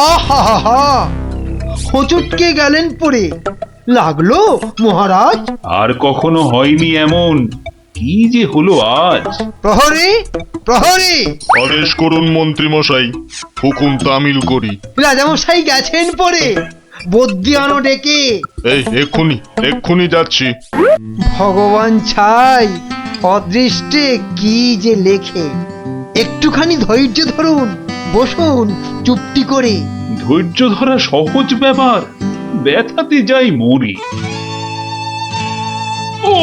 আহা, হোঁচটকে গেলেন পড়ে, লাগলো মহারাজ? আর কখনো হয়নি এমন, কি যে হলো আজ। প্রহরী, প্রহরী! আদেশ করুন মন্ত্রী মশাই, হুকুম তামিল করি। রাজামশাই গেছেন পড়ে, বদ্যি আনো ডেকে। এই এক্ষুনি যাচ্ছি। ভগবান ছাই, অদৃষ্টে কি যে লেখে। একটুখানি ধৈর্য ধরুন, বসুন চুপটি করে। ধৈর্য ধরা সহজ ব্যাপার, ব্যথাতে যাই মরি। ও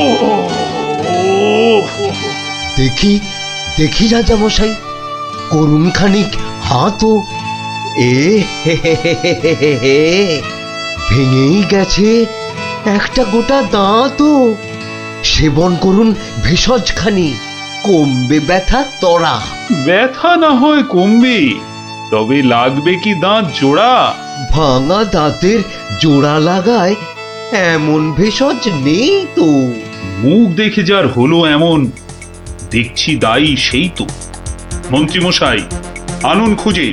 দেখি দেখি রাজামশাই, করুন খানিক হাতও। ভেঙেই গেছে একটা গোটা দাঁতও। সেবন করুন ভেষজ খানি, কমবে ব্যথা তরা। ব্যথা না হয় কমবে, তবে লাগবে কি দাঁত জোড়া? ভাঙা দাঁতের জোড়া লাগায় এমন ভেষজ নেই তো। মুখ দেখে যার হলো এমন, দেখছি দায়ী সেই তো। মন্ত্রীমশাই, আনুন খুঁজে,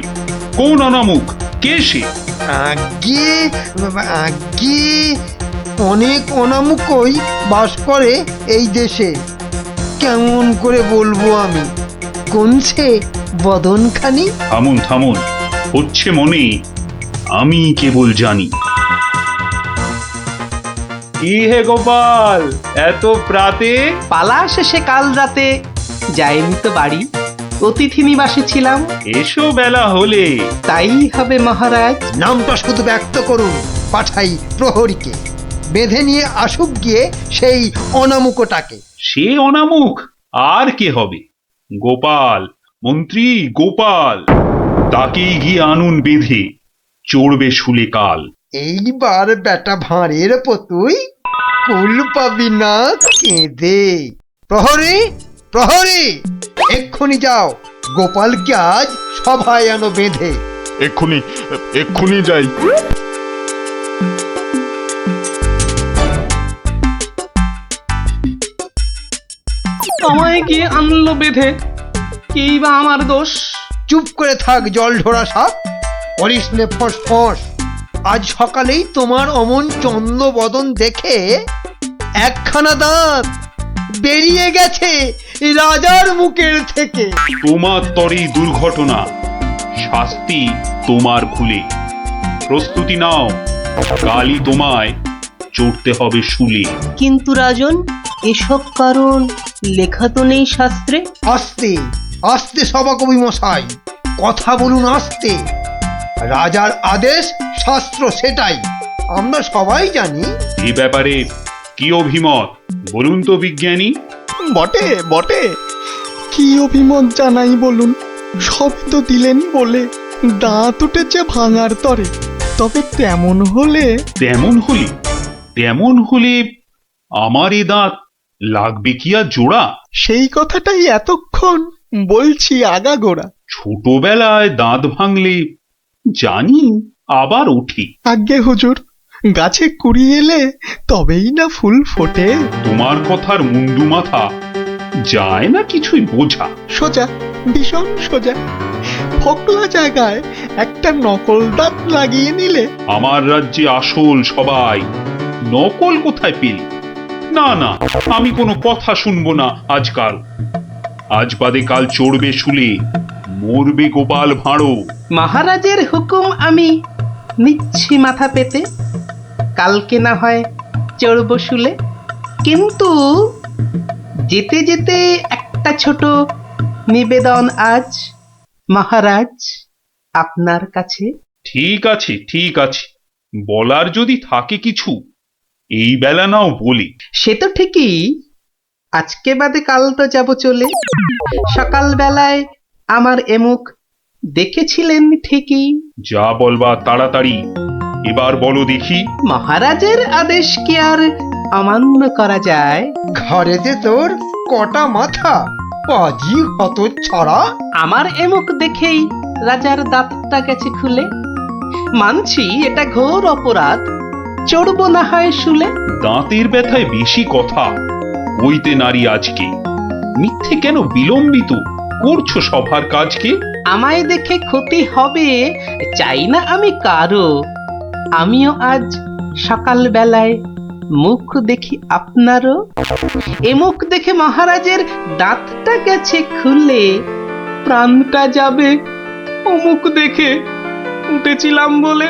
কোন অনামুখ, কে সে? আগে আগে অনেক অনামুকই বাস করে এই দেশে। কেমন করে বলবো আমি, কোনছে বদনখানি? থামুন থামুন, হচ্ছে মনে, আমি কেবল জানি। কি হে গোপাল, এত প্রাতে? পালা শেষে কাল রাতে যাইনি তো বাড়ি, অতিথি নিবাসে ছিলাম। এসো বেলা হলে। তাই হবে মহারাজ। নামটা শুধু ব্যক্ত করুন, পাঠাই প্রহরীকে, বেঁধে নিয়ে আসুক গিয়ে সেই অনামুকটাকে। সে অনামুখ আর কে হবে? গোপাল, মন্ত্রী গোপাল, তাকেই গিয়ে আনুন বেঁধে, চড়বে শুলে কাল। এইবার বেটা ভাঁড়ের পতুই, কুল পাবি না কেঁদে। প্রহরী, প্রহরী! এক্ষুনি যাও, গোপালকে আজ সভায় আনো বেঁধে। এক্ষুনি যাই। আমায় গিয়ে আনলো বেঁধে, কি বা আমার দোষ? চুপ করে থাক জল ঢোড়া সাপ, করিস নে ফোঁস ফোঁস। আজ সকালেই তোমার অমন চন্দ্র বদন দেখে একখানা দাঁত বেরিয়ে গেছে রাজার মুখের থেকে। তোমার তরেই দুর্ঘটনা, শাস্তি তোমার ভুলে। প্রস্তুতি নাও, কালই তোমায় চড়তে হবে শুলে। কিন্তু রাজন, এসব কারণ লেখা তো নেই শাস্ত্রে। আস্তে আস্তে সভাকবি মশাই, কথা বলুন আস্তে। রাজার আদেশ শাস্ত্র সেটাই, আমরা সবাই জানি। এ ব্যাপারে কি অভিমত বলুন তো বিজ্ঞানী? বটে বটে, কি অভিমত জানাই বলুন। সবই তো দিলেন বলে, দাঁত উঠেছে ভাঙার তরে। তবে তেমন হলে তেমন হলে আমার এ দাঁত লাগবে কি আর জোড়া? সেই কথাটাই এতক্ষণ বলছি আগাগোড়া। ছোটবেলায় দাঁত ভাঙলে জানি আবার ওঠে। আজ্ঞে হুজুর, গাছে কুড়ি এলে তবেই না ফুল ফোটে। তোমার কথার মুন্ডু মাথা যায় না কিছুই বোঝা। সোজা, ভীষণ সোজা। ফোকলা জায়গায় একটা নকল দাঁত লাগিয়ে নিলে। আমার রাজ্যে আসল সবাই, নকল কোথায় পেলি? না না, আমি কোনো কথা শুনবো না আজকাল। আজ বাদে কাল চড়বে শুলে, মরবে গোপাল ভাঁড়ো। মহারাজের হুকুম আমি নিচ্ছি মাথা পেতে, কালকে না হয় চড়ব শুলে। কিন্তু যেতে যেতে একটা ছোট নিবেদন আজ মহারাজ আপনার কাছে। ঠিক আছে, ঠিক আছে, বলার যদি থাকে কিছু এই বেলা নাও বলি। সে তো ঠিকই, আজকে বাদে কাল তো যাব চলে। সকাল বেলায় আমার এমুখ দেখেছিলেন ঠিকই। যা বলবা তাড়াতাড়ি এবার বলো দেখি। মহারাজের আদেশ কি আর অমান্য করা যায়? ঘরেতে তোর কটা মাথা, পাজি হত ছড়া। আমার এমুখ দেখেই রাজার দাঁতটা গেছে খুলে। মানছি এটা ঘোর অপরাধ, চড়বো না হয় শুলে। দাঁতের ব্যথায় বেশি কথা হইতে নারী আজকে, মিথ্যে কেন বিলম্বিত করছো সভার কাজকে? আমায় দেখে ক্ষতি হবে চাই না আমি কারো। আমিও আজ সকাল বেলায় মুখ দেখি আপনারও। এ মুখ দেখে মহারাজের দাঁতটা গেছে খুলে, প্রাণটা যাবে ও মুখ দেখে উঠেছিলাম বলে।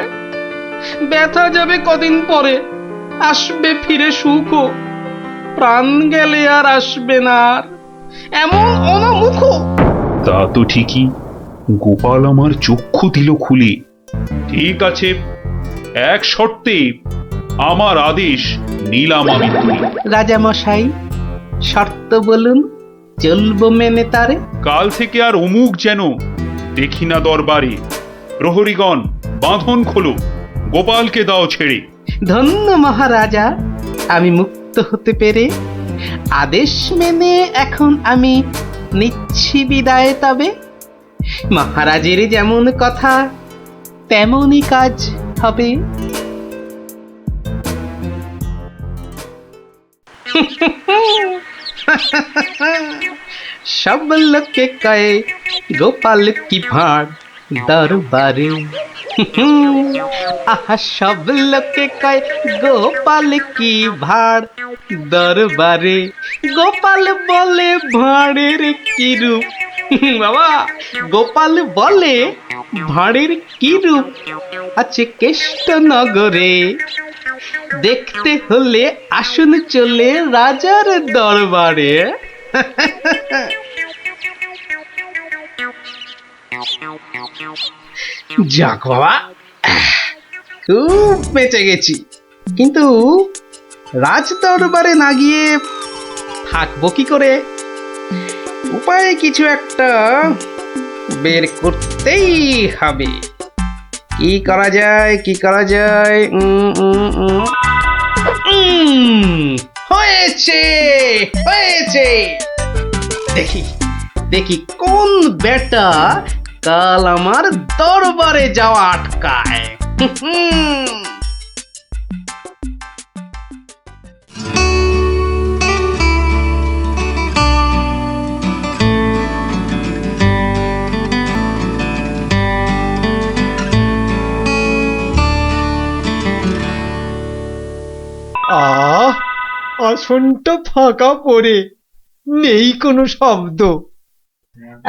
ব্যথা যাবে কদিন পরে, আসবে ফিরে সুখও, প্রাণ গেলে আর আসবে না আর এমন অনামুখ। তা তো ঠিকই, গোপাল আমার চক্ষু দিল খুলে। ঠিক আছে, এক শর্তে আমার আদেশ নিলাম আমি তুলে। রাজা মশাই শর্ত বলুন, চলবো মেনে তারে। কাল থেকে আর অমুক যেন দেখি না দরবারে। প্রহরীগণ বাঁধন খোলো, গোপালকে দাও ছেড়ে। ধন্য মহারাজা, আমি মুক্ত হতে পেরে। আদেশ মেনে এখন আমি নিচ্ছি বিদায় তবে। মহারাজের যেমন কথা তেমনই কাজ হবে। সব লোকে কয়ে গোপাল কি ভাঁড় দরবারে। আহা সব লোকে কয় গোপাল কি ভাঁড় দরবারে। গোপাল বলে ভাঁড়ের কি রূপ, বাবা গোপাল বলে ভাঁড়ের কি রূপ আছে কেষ্ট নগরে। দেখতে হলে আসুন চলে রাজার দরবারে। যাক বাবা, খুব বেঁচে গেছি। কিন্তু রাজ দরবারে না গিয়ে থাকবো কি করে? উপায় কিছু একটা বের করতেই হবে। কি করা যায়, কি করা যায়? হয়েছে, হয়েছে। দেখি দেখি কোন বেটা কাল আমার দরবারে যাওয়া আটকায়। আসনটা ফাঁকা পড়ে নেই কোনো শব্দ।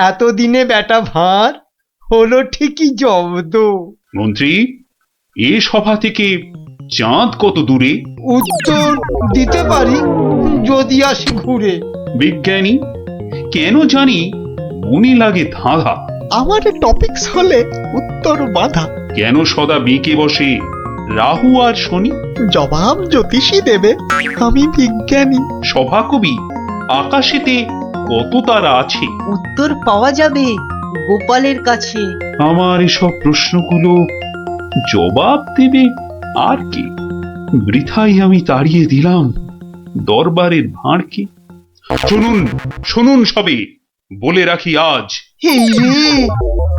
এতদিনে বেটা ভাঁড় হলো ঠিকই জব্দ। মন্ত্রী, এ সভা থেকে চাঁদ কত দূরে? উত্তর দিতে পারি যদি আসি ঘুরে। বিজ্ঞানী, কেন জানি মনে লাগে ধাঁধা। আমার টপিকস হলে উত্তর বাধা। কেন সদা বেঁকে বসে রাহু আর শনি? জবাব জ্যোতিষী দেবে, আমি বিজ্ঞানী। সভাকবি, আকাশেতে কত তারা আছে? উত্তর পাওয়া যাবে গোপালের কাছে। আমার এসব প্রশ্নগুলো জবাব দেবে আর কে? বৃথাই আমি তাড়িয়ে দিলাম দরবারের ভাঁড়কে। শুনুন, শুনুন সবে, বলে রাখি আজ। এই রে,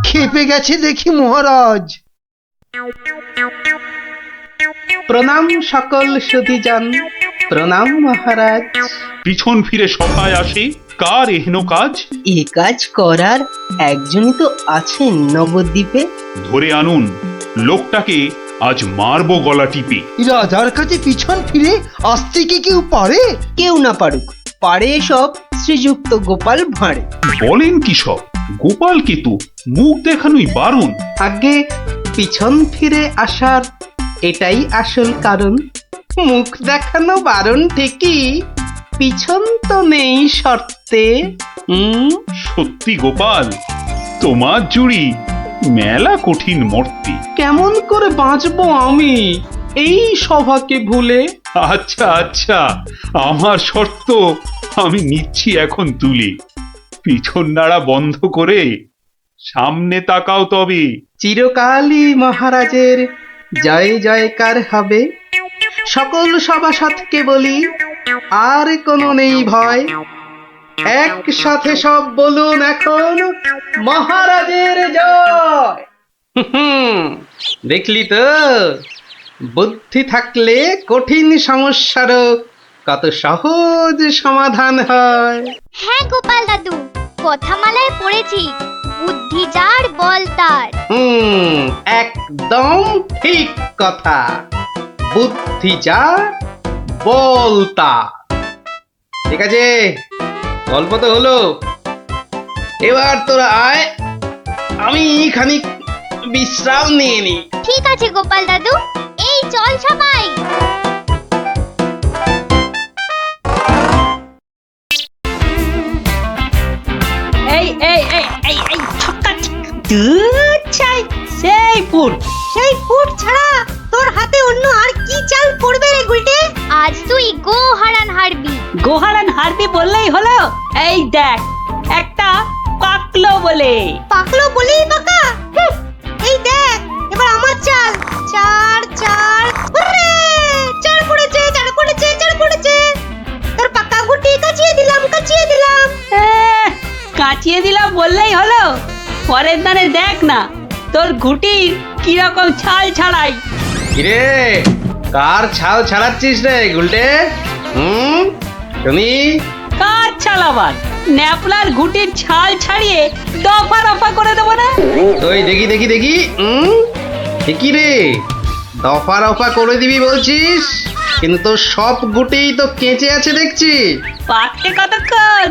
খেপে গেছে দেখি মহারাজ। প্রণাম সকল সুধীজন, প্রণাম মহারাজ। পিছন ফিরে সভায় আসে কার এহেন কাজ? এ কাজ করার একজনই তো আছেন নবদ্বীপে। ধরে আনুন লোকটাকে, আজ মারবো গলা টিপে। রাজার কাছে পিছন ফিরে আসতে কি কেউ পারে? কেউ না পারুক, পারে সব শ্রীযুক্ত গোপাল ভাঁড়ে। বলেন কি সব? গোপাল কিন্তু মুখ দেখানোই বারণ। আগে পিছন ফিরে আসার এটাই আসল কারণ। মুখ দেখানো বারণ ঠিকই, পিছন তো নেই শর্তে। সত্যি গোপাল, তোমার জুড়ি মেলা কঠিন মর্তি। কেমন করে বাঁচবো আমি এই সভাকে ভুলে? আচ্ছা আচ্ছা, আমার শর্ত আমি নিচ্ছি এখন তুলে। পিছন নাড়া বন্ধ করে সামনে তাকাও তবে। চিরকালই মহারাজের জয় জয়কার হবে। সকল সভাসদকে বলি, আর কোনো নেই ভয়। একসাথে সব বলুন এখন, মহারাজের জয়। দেখলি তো, বুদ্ধি থাকলে কঠিন সমস্যারও কত সহজ সমাধান হয়। হ্যাঁ গোপাল দাদু, কথামালায় পড়েছি, বুদ্ধি যার বল তার। একদম ঠিক কথা। বুদ্ধি যা বল তা। ঠিক আছে, গল্প তো হলো, এবার তোরা আয়, আমি খানিক বিশ্রাম নিয়ে নি। ঠিক আছে গোপাল দাদু, এই চল সবাই। এই এই এই এই এই ছক্কা চাই সেই ফুট। সেই ফুট ছাড়া তোর হাতে অন্য আর কি চাল পড়বে রে গুলটে? আজ তুই গো হারান হারবি। গোহারান হারবি বললেই হলো। এই দেখ, একটা পাকলো বলে। পাকলো বলেই পাকা? এই দেখ, এবার আমার চাল। চার চার, হুররে! চার পড়েছে, চার পড়েছে, চার পড়েছে। তোর পাকা গুটি কাচিয়ে দিলাম, কাচিয়ে দিলাম। কাচিয়ে দিলাম বললেই হলো। পরের দানে দেখ না তোর ঘুটির কিরকম ছাল ছাড়াই। কিরে, কার ছাল ছাড়াচ্ছিস রে গুলটে? শুনি। কার ছাল আবার? ন্যাপলার ঘুটির ছাল ছাড়িয়ে দফা রফা করে দেবো না? ওই দেখি দেখি দেখি। কি রে, দফা রফা করে দিবি বলছিস, কিন্তু তোর সব গুটেই তো কেঁচে আছে দেখছি। পাকতে কতক্ষণ?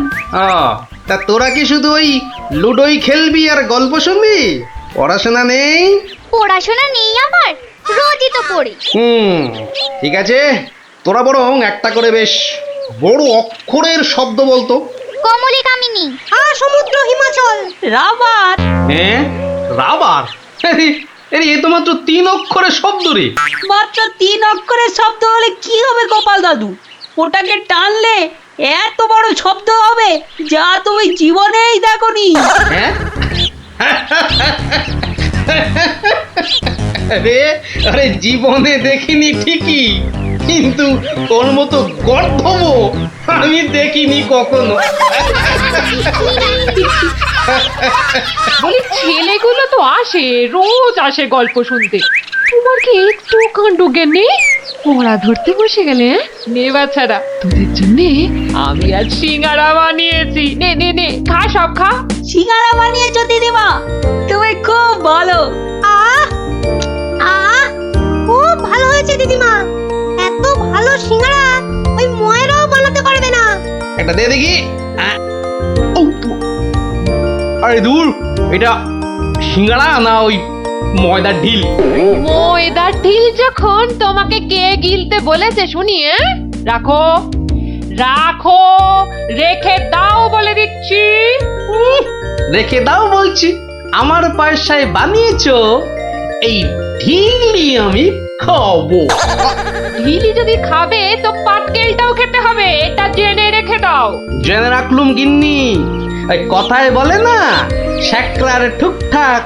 তা তোরা কি শুধু ওই লুডোই খেলবি আর গল্প শুনবি? পড়াশোনা নেই? পড়াশোনা নেই আমার, রোজই তো পড়ি। ঠিক আছে, তোরা বরং একটা করে বেশ বড় অক্ষরের শব্দ বলতো। কমলি কামিনী। সমুদ্র হিমাচল। রাবার। হ্যাঁ, রাবার? এ তো মাত্র 3 অক্ষরের শব্দ রে। মাত্র 3 অক্ষরের শব্দ হলে কি হবে গোপাল দাদু? ওটাকে টানলে এত বড় শব্দ হবে যা তুমি জীবনেই দেখোনি। হ্যাঁ? আরে জীবনে দেখিনি ঠিকই, কিন্তু তোর মতো গর্ধব আমি দেখিনি কখনো। বলি ছেলেগুলো তো আসে, রোজ আসে গল্প শুনতে, তোমার কি একটু কাণ্ড জ্ঞান নেই? পড়া ধরতে বসে গেলে। নে বাচ্চারা, তোদের জন্য আমি আজ সিঙ্গারা বানিয়েছি। নে নে নে, খা, সব খা। সিঙ্গারা বানিয়েছো দিদিমা, তুমি খুব ভালো। আহ আহ, খুব ভালো হয়েছে দিদিমা। এত ভালো সিঙ্গারা ওই ময়রাও বানাতে পারবে না। একটা দে দেখি। আরে দূর, এটা সিঙ্গারা না ওই ময়দার ঢিল? ময়দার ঢিল যখন তোমাকে কে গিলতে বলেছে শুনি? রাখো রাখো, রেখে দাও বলে দিচ্ছি। রেখে দাও বলছি? আমার পয়সায় বানিয়েছো, এই ঢিলি আমি খাবো। ঢিলি যদি খাবে তো পাটকেলটাও খেতে হবে, এটা জেনে রেখে দাও। জেনে রাখলুম গিন্নি। এই কথায় বলে না, শ্যাকরার ঠুকঠাক,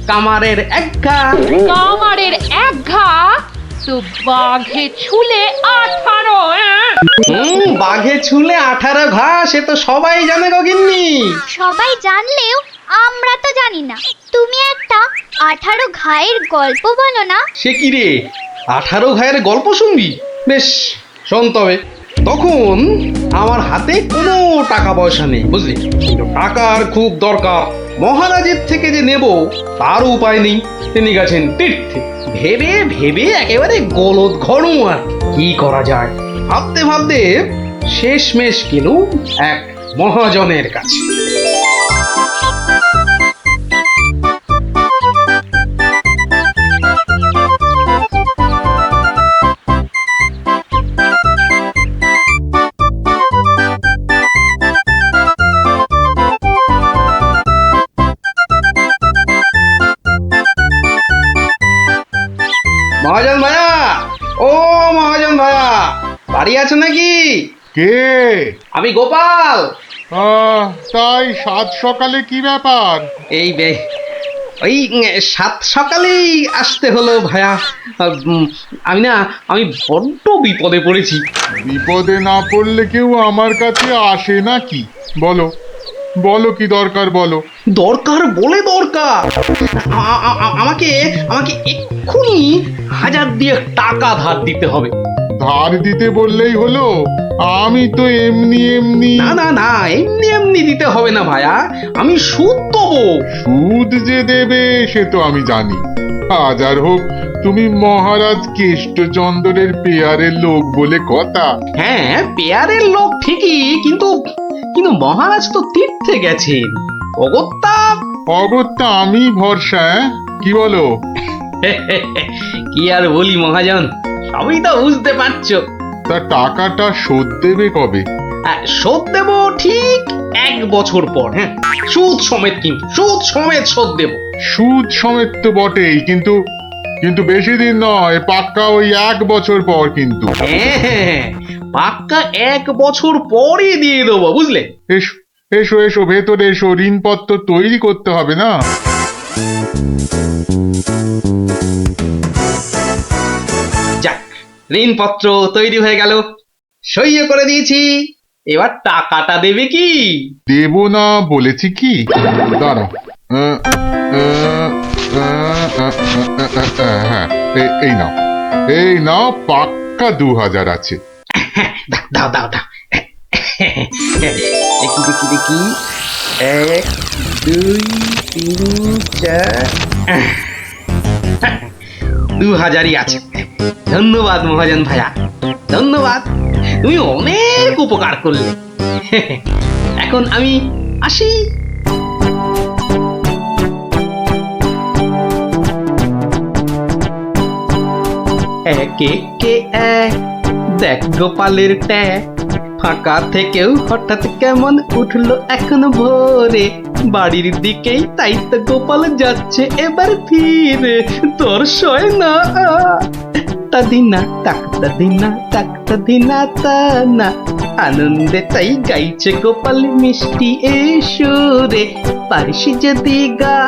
কামারের এক ঘা। কামারের এক ঘা তো বাঘে ছুলে 18। বাঘে ছুলে 18 ঘা, সে তো সবাই জানে গো গিন্নি। সবাই জানলেও আমরা তো জানি না। তুমি একটা 18 ঘায়ের গল্প বলো না। সে কি রে, 18 ঘায়ের গল্প শুনবি? বেশ, শোন তবে। তখন আমার হাতে কোনো টাকা পয়সা নেই, বুঝলি, কিন্তু টাকার খুব দরকার। মহারাজের থেকে যে নেব তার উপায় নেই, তিনি গেছেন তীর্থে। ভেবে ভেবে একেবারে গলদ ঘরম। আর কি করা যায় ভাবতে ভাবতে শেষমেশ কিনু এক মহাজনের কাছে। মহাজন ভাইয়া, ও মহাজন ভাইয়া, বাড়ি আছে নাকি? কে? আমি গোপাল। তাই সাত সকালে কি ব্যাপার? এই ওই সাত সকালেই আসতে হলো ভাইয়া। আমি বড্ড বিপদে পড়েছি। বিপদে না পড়লে কেউ আমার কাছে আসে নাকি? বলো বলো কি দরকার বলো। দরকার বলে দরকার, আমাকে এক্ষুনি 1000 দিয়ে টাকা ধার দিতে হবে। ধার দিতে বললেই হলো? আমি তো এমনি এমনি। না না না, এমনি এমনি দিতে হবে না ভাইয়া, আমি সুদ দেবো। সুদ যে দেবে সে তো আমি জানি। হাজার হোক তুমি মহারাজ কেষ্টচন্দ্রের পেয়ারের লোক বলে কথা। হ্যাঁ, পেয়ারের লোক ঠিকই, কিন্তু মহারাজ তো তীর্থে গেছেন। অগত্যা আমি ভরসা। কি বলো? কি আর বলি মহাজন, সবই তো বুঝতে পারছো। তা টাকাটা শোধ দেবে কবে? শোধ দেব ঠিক 1 বছর পর। হ্যাঁ, সুদ সমেত, কিন্তু সুদ সমেত শোধ দেব। সুদ সমেত তো বটেই, কিন্তু বেশি দিন নয়, পাক্কা ওই 1 বছর পর কিন্তু। হ্যাঁ, পাক্কা 1 বছর পরই দিয়ে দেবো, বুঝলে? এসো এসো এসো, ভেতরে এসো, ঋণপত্র তৈরি করতে হবে না? যাক, ঋণপত্র তৈরি হয়ে গেল, সইও করে দিয়েছি। এবার টাকাটা দেবে কি? দেব না বলেছি কি? দাঁড়াও, হ্যাঁ, এই নাও পাক্কা 2000 আছে। দাও দাও দাও, দেখি 1 2 3 4, 2000ই আছে। ধন্যবাদ মহাজন ভাইয়া, ধন্যবাদ, তুমি অনেক উপকার করলে। এখন আমি আসি। একে কে এক, দেখ গোপালের ট্যাগ, ফাঁকা থেকেও হঠাৎ কেমন উঠলো এখন ভোরে, বাড়ির দিকেই তাই তো গোপাল যাচ্ছে এবার ফিরে, তোর সয় না তাদিনা তাকতা দিনা তাকতা দিনা তা না, আনন্দে তাই গাইছে গোপাল মিষ্টি এই সুরে, পারিস যদি গা।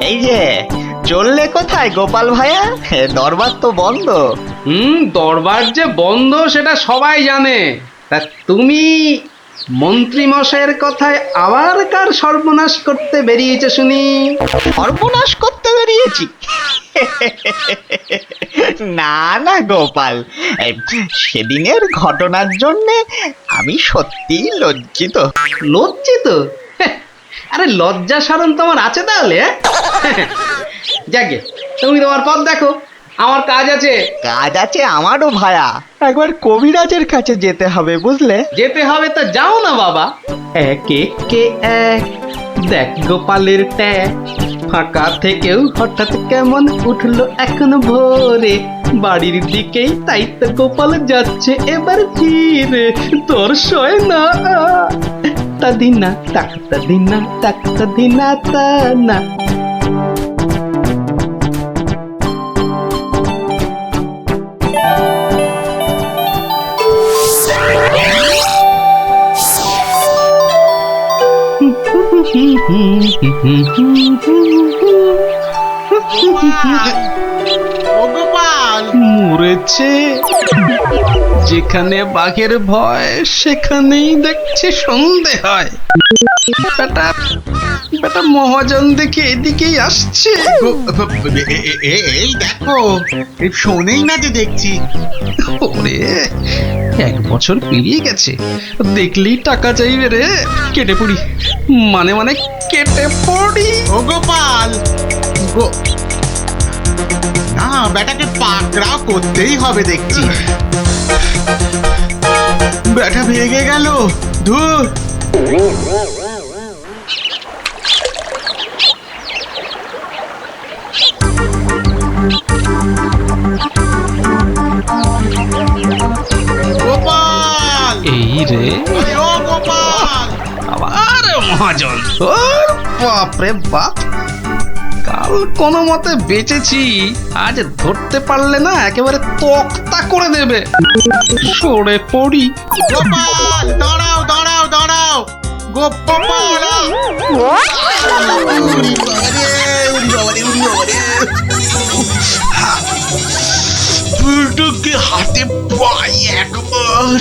এই যে চললে কোথায় গোপাল ভাইয়া? দরবার তো বন্ধ। দরবার যে বন্ধ সেটা সবাই জানে, তা তুমি মন্ত্রী মশাইয়ের কথায় আবার কার সর্বনাশ করতে বেরিয়েছে শুনি? সর্বনাশ করতে বেরিয়েছি? না না গোপাল, সেদিনের ঘটনার জন্য আমি সত্যি লজ্জিত। লজ্জিত? আরে লজ্জা শরম তোমার আছে তাহলে? যাকে, তুমি তোমার পথ দেখো, আমার কাজ আছে। কাজ আছে আমারও ভায়া, একবার কবিরাজের কাছে যেতে হবে বুঝলে। যেতে হবে তো যাও না বাবা। একে কে এক, দেখ গোপালের ট্যাগ, ফাঁকা থেকেও হঠাৎ কেমন উঠলো এখন ভোরে, বাড়ির দিকেই তাই তো গোপাল যাচ্ছে এবার ফিরে, তোর সয় না তাদিনা তাকতা দিনা তাকতা দিনা তা না। মরেছে, যেখানে বাঘের ভয় সেখানেই দেখছি সন্ধে হয়। বেটা মহাজন দেখে এদিকেই আসছে। এই দেখো, শোনেই না যে দেখছি। ওরে, 1 বছর পেরিয়ে গেছে, দেখলেই টাকা চাইবে রে। কেটে পড়ি, মানে কেটে পড়ি। ও গোপাল, না বেটাকে পাকড়াও করতেই হবে দেখছি। ব্যাটা ভেগে গেল। ধুর। গোপাল, এই রে আরে ও গোপাল, আবার মহাজন, ওর বাপরে বাপ, কাল কোনো মতে বেঁচেছি, আজ ধরতে পারলে না একেবারে তক্তা করে দেবে। সরে পড়ি। গোপাল, দাঁড়াও দাঁড়াও দাঁড়াও, গোপাল। বুড়োকে হাতে পাই একবার।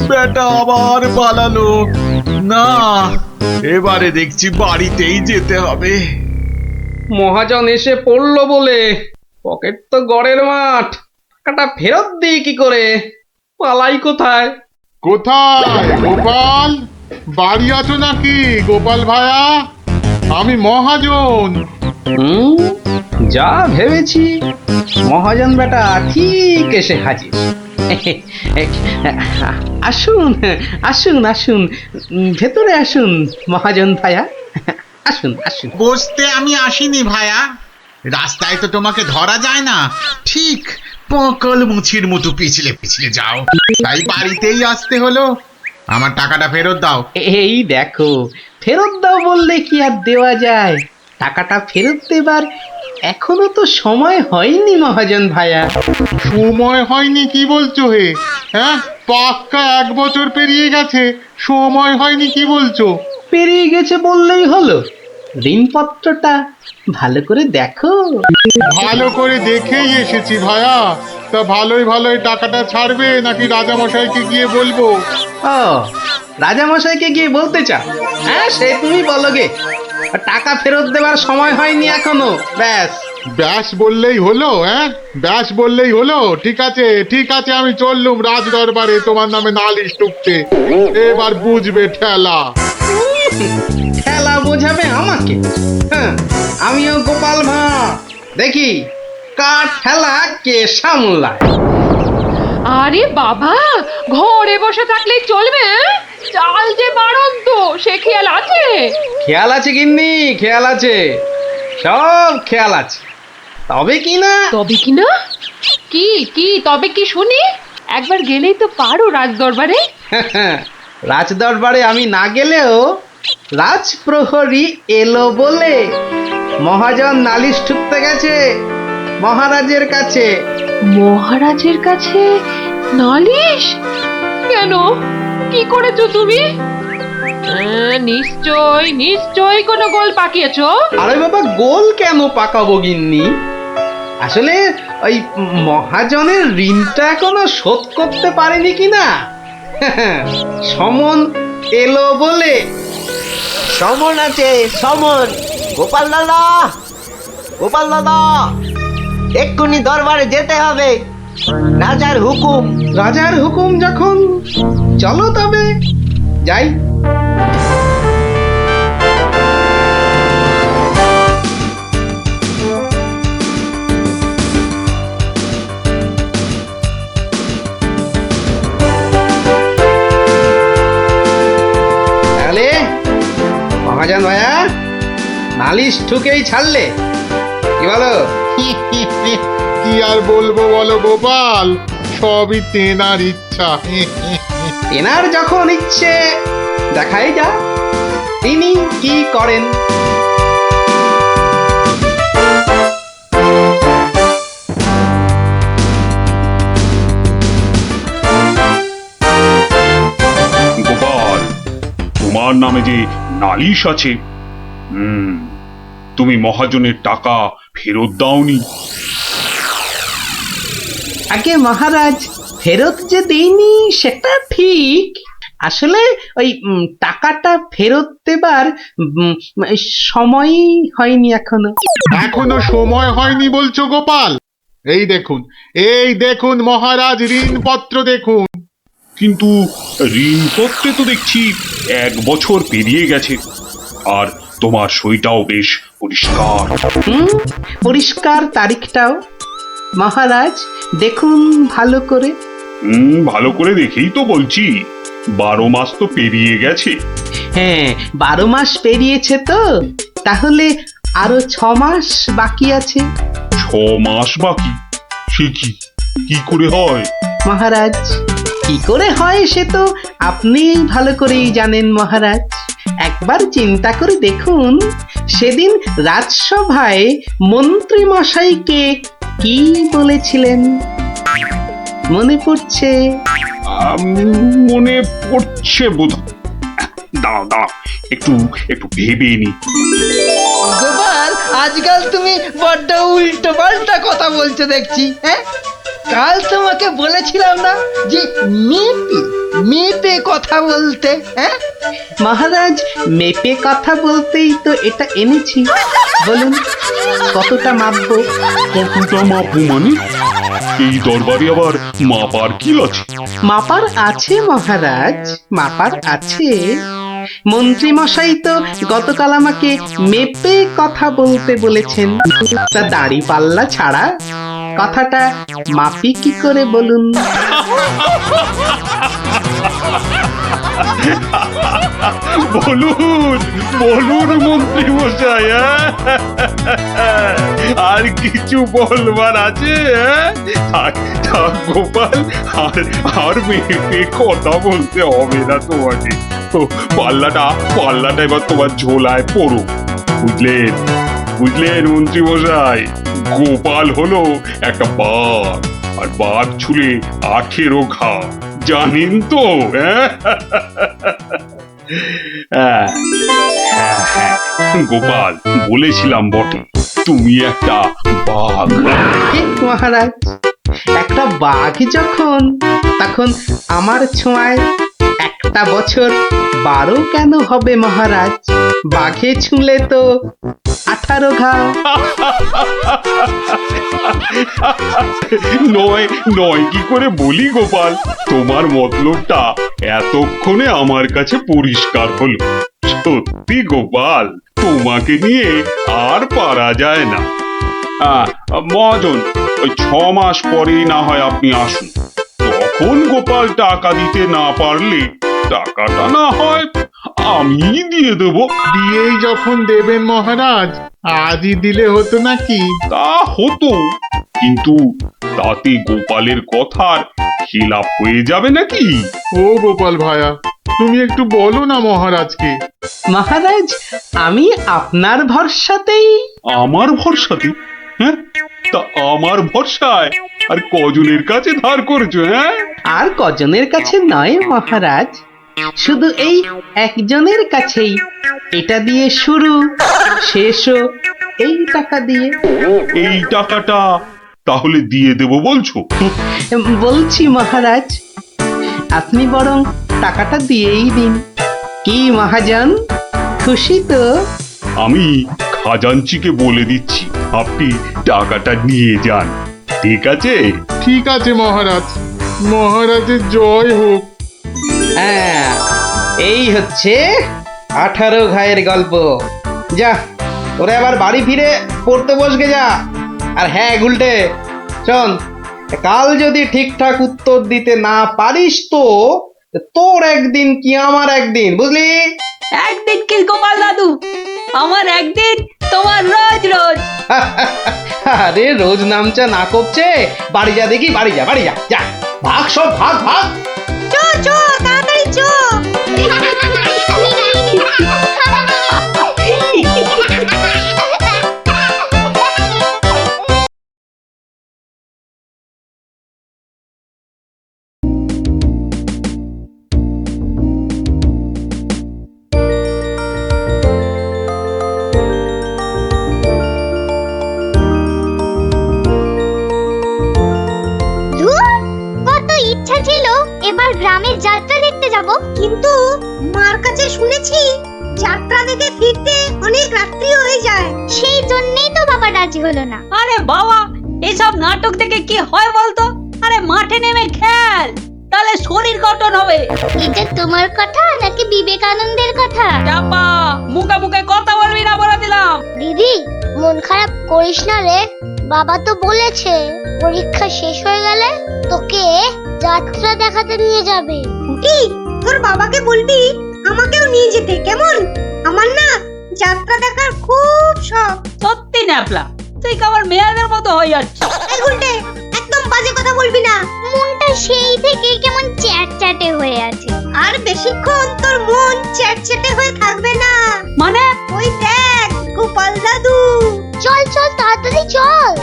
বেটা আবার পালালো। না, এবারে দেখছি বাড়িতেই যেতে হবে। মহাজন এসে পড়লো বলে পকেট তো গড়ের মাঠ, টাকাটা ফেরত দিই কি করে? পালাই কোথায়? কোথায় গোপাল? বাড়ি আছো নাকি গোপাল ভায়া? আমি মহাজন। যা ভেবেছি, মহাজন বেটা ঠিক এসে হাজির। আসুন আসুন আসুন, ভেতরে আসুন মহাজন ভায়া, আসুন আসুন। বসতে আমি আসিনি ভায়া, রাস্তায় তো তোমাকে ধরা যায় না, ঠিক পকল মুছির মতো পিছলে পিছলে যাও, তাই বাড়িতেই আসতে হলো। আমার টাকাটা ফেরত দাও। এই দেখো, ফেরত দাও বললে কি আর দেওয়া যায়? টাকাটা ফেরত দেবার এখনো তো সময় হয়নি মহাজন ভায়া। সময় হয়নি কি বলছো হে? হ্যাঁ, পাক্কা 1 বছর পেরিয়ে গেছে, সময় হয়নি কি বলছো? পেরিয়ে গেছে বললেই হলো? ঋণপত্রটা ভালো করে দেখো। ভালো করে দেখেই এসেছি ভায়া। তা ভালোই ভালোই টাকাটা ছাড়বে নাকি রাজামশাইকে গিয়ে বলবো? ও, রাজামশাইকে গিয়ে বলতে চাও? হ্যাঁ, সে তুমি বলো গে। টাকা ফেরত দেওয়ার সময় হয়নি এখনো, ব্যাস। ব্যাস বললেই হলো? হ্যাঁ, ব্যাস বললেই হলো? ঠিক আছে ঠিক আছে, আমি চললুম রাজ দরবারে তোমার নামে নালিশ টুকতে। এবার বুঝবে ঠেলা। খেলা বোঝাবে আমাকে? হ্যাঁ, আমিও গোপাল ভাঁড়, দেখি কার খেলা কে সামলায়। আরে বাবা, ঘরে বসে থাকলেই চলবে? চাল যে বাড়ন্ত, সে খেয়াল আছে? খেয়াল আছে গিন্নি, খেয়াল আছে, সব খেয়াল আছে। তবে কি না, তবে কি না? কি কি তবে কি শুনি? একবার গেলেই তো পারো রাজ দরবারে। রাজ দরবারে আমি না গেলেও রাজপ্রহরী এলো বলে মহাজন নালিশ ঠুকতে গেছে মহারাজের কাছে। মহারাজের কাছে নালিশ? কেন, কি করেছো তুমি? নিশ্চয় নিশ্চয় কোনো গোল পাকিয়েছো। আরে বাবা, গোল কেন পাকাবো গিন্নি? আসলে ওই মহাজনের ঋণটা এখনো শোধ করতে পারেনি কিনা, সমন এলো বলে। সমন আছে, সমন। গোপাল দাদা, গোপাল দাদা, এক্ষুনি দরবারে যেতে হবে, রাজার হুকুম। রাজার হুকুম যখন, চলো তবে যাই। তাহলে মহাজন ভাইয়া নালিশ ঠুকেই ছাড়লে, কি বলো? কি আর বলবো বলো গোপাল, সবই তেনার ইচ্ছা। তেনার যখন ইচ্ছে, দেখাই যা তিনি কি করেন। গোপাল, তোমার নামে যে নালিশ আছে, তুমি মহাজনের টাকা ফেরত দাওনি। আগে মহারাজ, ফেরত যে দেইনি সেটা ঠিক, আসলে ওই টাকাটা ফেরত দেবার সময়ই হয়নি এখনো। এখনো সময় হয়নি বলছো গোপাল? এই দেখুন মহারাজ, ঋণপত্র দেখুন। কিন্তু ঋণপত্রে তো দেখছি 1 বছর পেরিয়ে গেছে, আর তোমার সইটাও বেশ পরিষ্কার। পরিষ্কার তারিখটাও। মহারাজ দেখুন ভালো করে। ভালো করে দেখেই তো বলছি, 12 মাস তো পেরিয়ে গেছে। হ্যাঁ, 12 মাস পেরিয়েছে তো, তাহলে আরো 6 মাস বাকি আছে। 6 মাস বাকি? সে কি করে হয়? মহারাজ, কি করে হয় সে তো আপনি ভালো করেই জানেন মহারাজ। একবার চিন্তা করে দেখুন, সেদিন রাজসভায় মন্ত্রী মশাইকে কি বলেছিলেন? মনে পড়ছে? মনে পড়ছে বোধ। দাঁড়াও একটু ভেবে নি। গোপাল, আজকাল তুমি বড্ড উল্টো পাল্টা কথা বলছো দেখছি। হ্যাঁ, কাল তোমাকে বলেছিলাম না যে মেপে কথা বলতে? হ্যাঁ মহারাজ, মেপে কথা বলতেই তো এটা এনেছি। বলুন কতটা মাপবো? কতটা মাপবো মানে? এই দরবারে আবার মাপার কি আছে? মাপার আছে মহারাজ, মাপার আছে। মন্ত্রী মশাই তো গতকাল আমাকে মেপে কথা বলতে বলেছেন। তা দাড়ি পাল্লা ছাড়া কথাটা মাপি কি করে বলুন? বলুন মন্ত্রী মশাই, আর কিছু বলবার আছে? থাক গোপাল, আর মেপে কথা বলতে হবে না তোমাকে। পাল্লাটা এবার তোমার ঝোলায় পড়ো। বুঝলেন মন্ত্রী মশাই? গোপাল হলো একটা বাঘ, আর বাঘ ছুলে 18 ঘা, জানেন তো? হ্যাঁ, গোপাল, বলেছিলাম বটে, তুমি একটা বাঘ। ঠিক মহারাজ, একটা বাঘ যখন, তখন আমার ছোঁয়ায় 1 বছর 12 কেন হবে মহারাজ? বাঘে ছুঁলে তো 18 ঘা। নয় কি করে বলি গোপাল? তোমার মতলবটা এতক্ষণে আমার কাছে পরিষ্কার হলো। সত্যি গোপাল, তোমাকে নিয়ে আর পারা যায় না। মহাজন, ওই 6 মাস পরেই না হয় আপনি আসুন। তখন গোপাল টাকা দিতে না পারলে টাকাটা না হয় আমি দিয়ে দেবো। দিয়েই যখন দেবেন মহারাজ, আজই দিলে হতো নাকি? তা হতো, কিন্তু তাতে গোপালের কথার খিলাপ হয়ে যাবে নাকি? ও গোপাল ভায়া, তুমি একটু বলো না মহারাজকে। মহারাজ, আমি আপনার ভরসাতেই। আমার ভরসাতে? হ্যাঁ, তা আমার ভরসায় আর কজনের কাছে ধার করেছো? হ্যাঁ, আর কজনের কাছে নয় মহারাজ, শুধু এই একজনের কাছেই। এটা দিয়ে শুরু, শেষও এই টাকা দিয়ে। এই টাকাটা তাহলে দিয়ে দেবো বলছো? বলছি মহারাজ, আপনি বরং টাকাটা দিয়েই দিন। কি মহাজন, খুশি তো? আমি খাজাঞ্চিকে বলে দিচ্ছি, আপনি টাকাটা নিয়ে যান। ঠিক আছে? ঠিক আছে মহারাজ, মহারাজের জয় হোক। হ্যাঁ, এই হচ্ছে 18 ঘায়ের গল্প। যা, ওরে আবার বাড়ি ফিরে পড়তে বসবে যা। আর হ্যাঁ গুলটে, শোন, কাল যদি ঠিকঠাক উত্তর দিতে না পারিস তো তোর একদিন কি আমার একদিন, বুঝলি? একদিন কি গোপাল দাদু, আমার একদিন, তোমার রোজ রোজ। আরে রোজ নামচা না করছে, বাড়ি যা দেখি, বাড়ি যা, যা ভাগ, সব ভাগ। চো চো, তাড়াতাড়ি চো। কত ইচ্ছা ছিল এবার গ্রামের যাত্রা দেখতে যাব। কিন্তু মার কাছে শুনেছি যাত্রা দেখে ফিরতে অনেক রাত্রি হয়ে যায়। সেই জন্যই তো বাবা রাজি হলো না। আরে বাবা, এসব নাটক থেকে কি হয় বলতো? আরে মাঠে নেমে খেল, তাহলে শরীর গঠন হবে। এটা তোমার কথা নাকি বিবেকানন্দের কথা? চাপা, মুখে মুখে কথা বলবি না বলে দিলাম। দিদি, মন খারাপ করিস না রে। বাবা তো বলেছে পরীক্ষা শেষ হয়ে গেলে তোকে যাত্রা দেখাতে নিয়ে যাবে। কি তোর বাবাকে বলবি আমাকেও নিয়ে যেতে, কেমন? আমার না যাত্রা দেখার খুব শখ। সত্যি ন্যাপলা, তুই কেমন মেয়েদের মতো হয়ে যাচ্ছিস। এই গুলটে, একদম বাজে কথা বলবি না। মনটা সেই থেকে কেমন চ্যাটচ্যাটে হয়ে আছে। আর বেশিক্ষণ তোর মন চ্যাটচ্যাটে হয়ে থাকবে না। মানে? ওই দেখ গোপাল দাদু। চল চল তাড়াতাড়ি চল।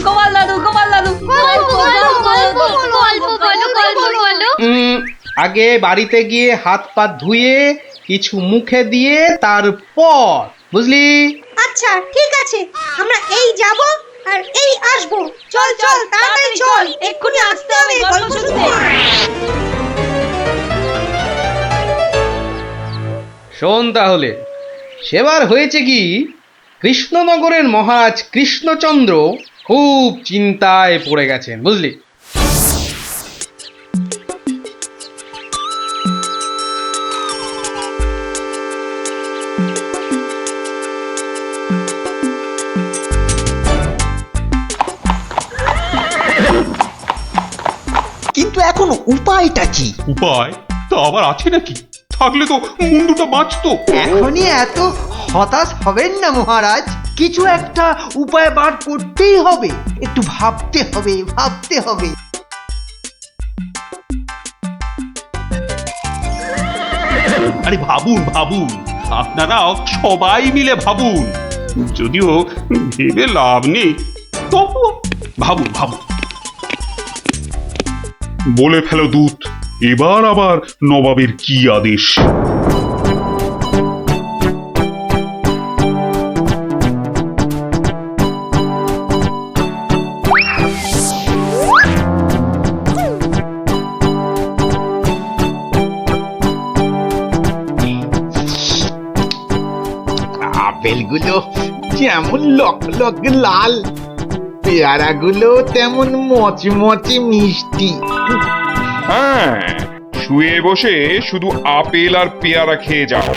গোপাল দাদু, গোপাল দাদু, গল্প বলো। আগে বাড়িতে গিয়ে হাত পা ধুয়ে কিছু মুখে দিয়ে তারপর, বুঝলি? আচ্ছা ঠিক আছে, আমরা এই যাব আর এই আসব। চল চল তাড়াতাড়ি চল, এক্ষুনি আসতে হবে গল্প শুনতে। শোন তাহলে, সেবার হয়েছে কি, কৃষ্ণনগরের মহারাজ কৃষ্ণচন্দ্র খুব চিন্তায় পড়ে গেছেন, বুঝলি? কিন্তু এখন উপায়টা কি? উপায় তো আবার আছে নাকি? থাকলে তো মুন্ডুটা বাঁচতো। এখনই এত হতাশ হবেন না মহারাজ, কিছু একটা উপায় বার করতেই হবে। একটু ভাবতে হবে, ভাবতে হবে। আরে ভাবুন ভাবুন, আপনারাও সবাই মিলে ভাবুন। যদিও ভেবে লাভ নেই, তবু ভাবুন ভাবুন। বলে ফেলো দূত, এবার আবার নবাবের কি আদেশ? আপেলগুলো যেমন লক লক লাল, পেয়ারাগুলো তেমন মচমচে মিষ্টি। হ্যাঁ, শুয়ে বসে শুধু আপেল আর পেয়ারা খেয়ে যাও।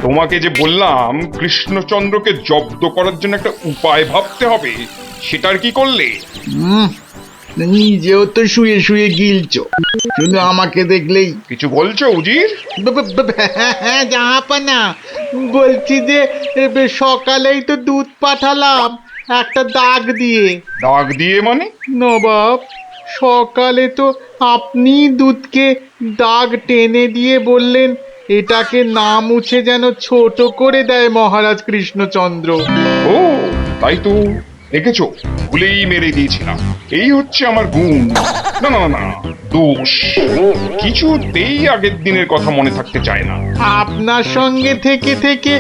তোমাকে যে বললাম কৃষ্ণচন্দ্রকে জব্দ করার জন্য একটা উপায় ভাবতে হবে, সেটার কি করলে? নিজেও তো শুয়ে শুয়ে গিলছো, শুধু আমাকে দেখলেই। কিছু বলছো উজির? হ্যাঁ জাহাপানা, বলছি যে সকালেই তো দুধ পাঠালাম একটা দাগ দিয়ে। দাগ দিয়ে মানে? নবাব, সকালে তো আপনি দুধকে দাগ টেনে দিয়ে বললেন এটাকে না মুছে যেন ছোট করে দেয় মহারাজ কৃষ্ণচন্দ্র। ও তাই তো, দেখেছো, ভুলেই মেরে দিয়েছিলাম। এই হচ্ছে আমার গুণ, না না না দোষ। কিছুতেই আগের দিনের কথা মনে থাকতে চায় না। আপনার সঙ্গে থেকে থেকে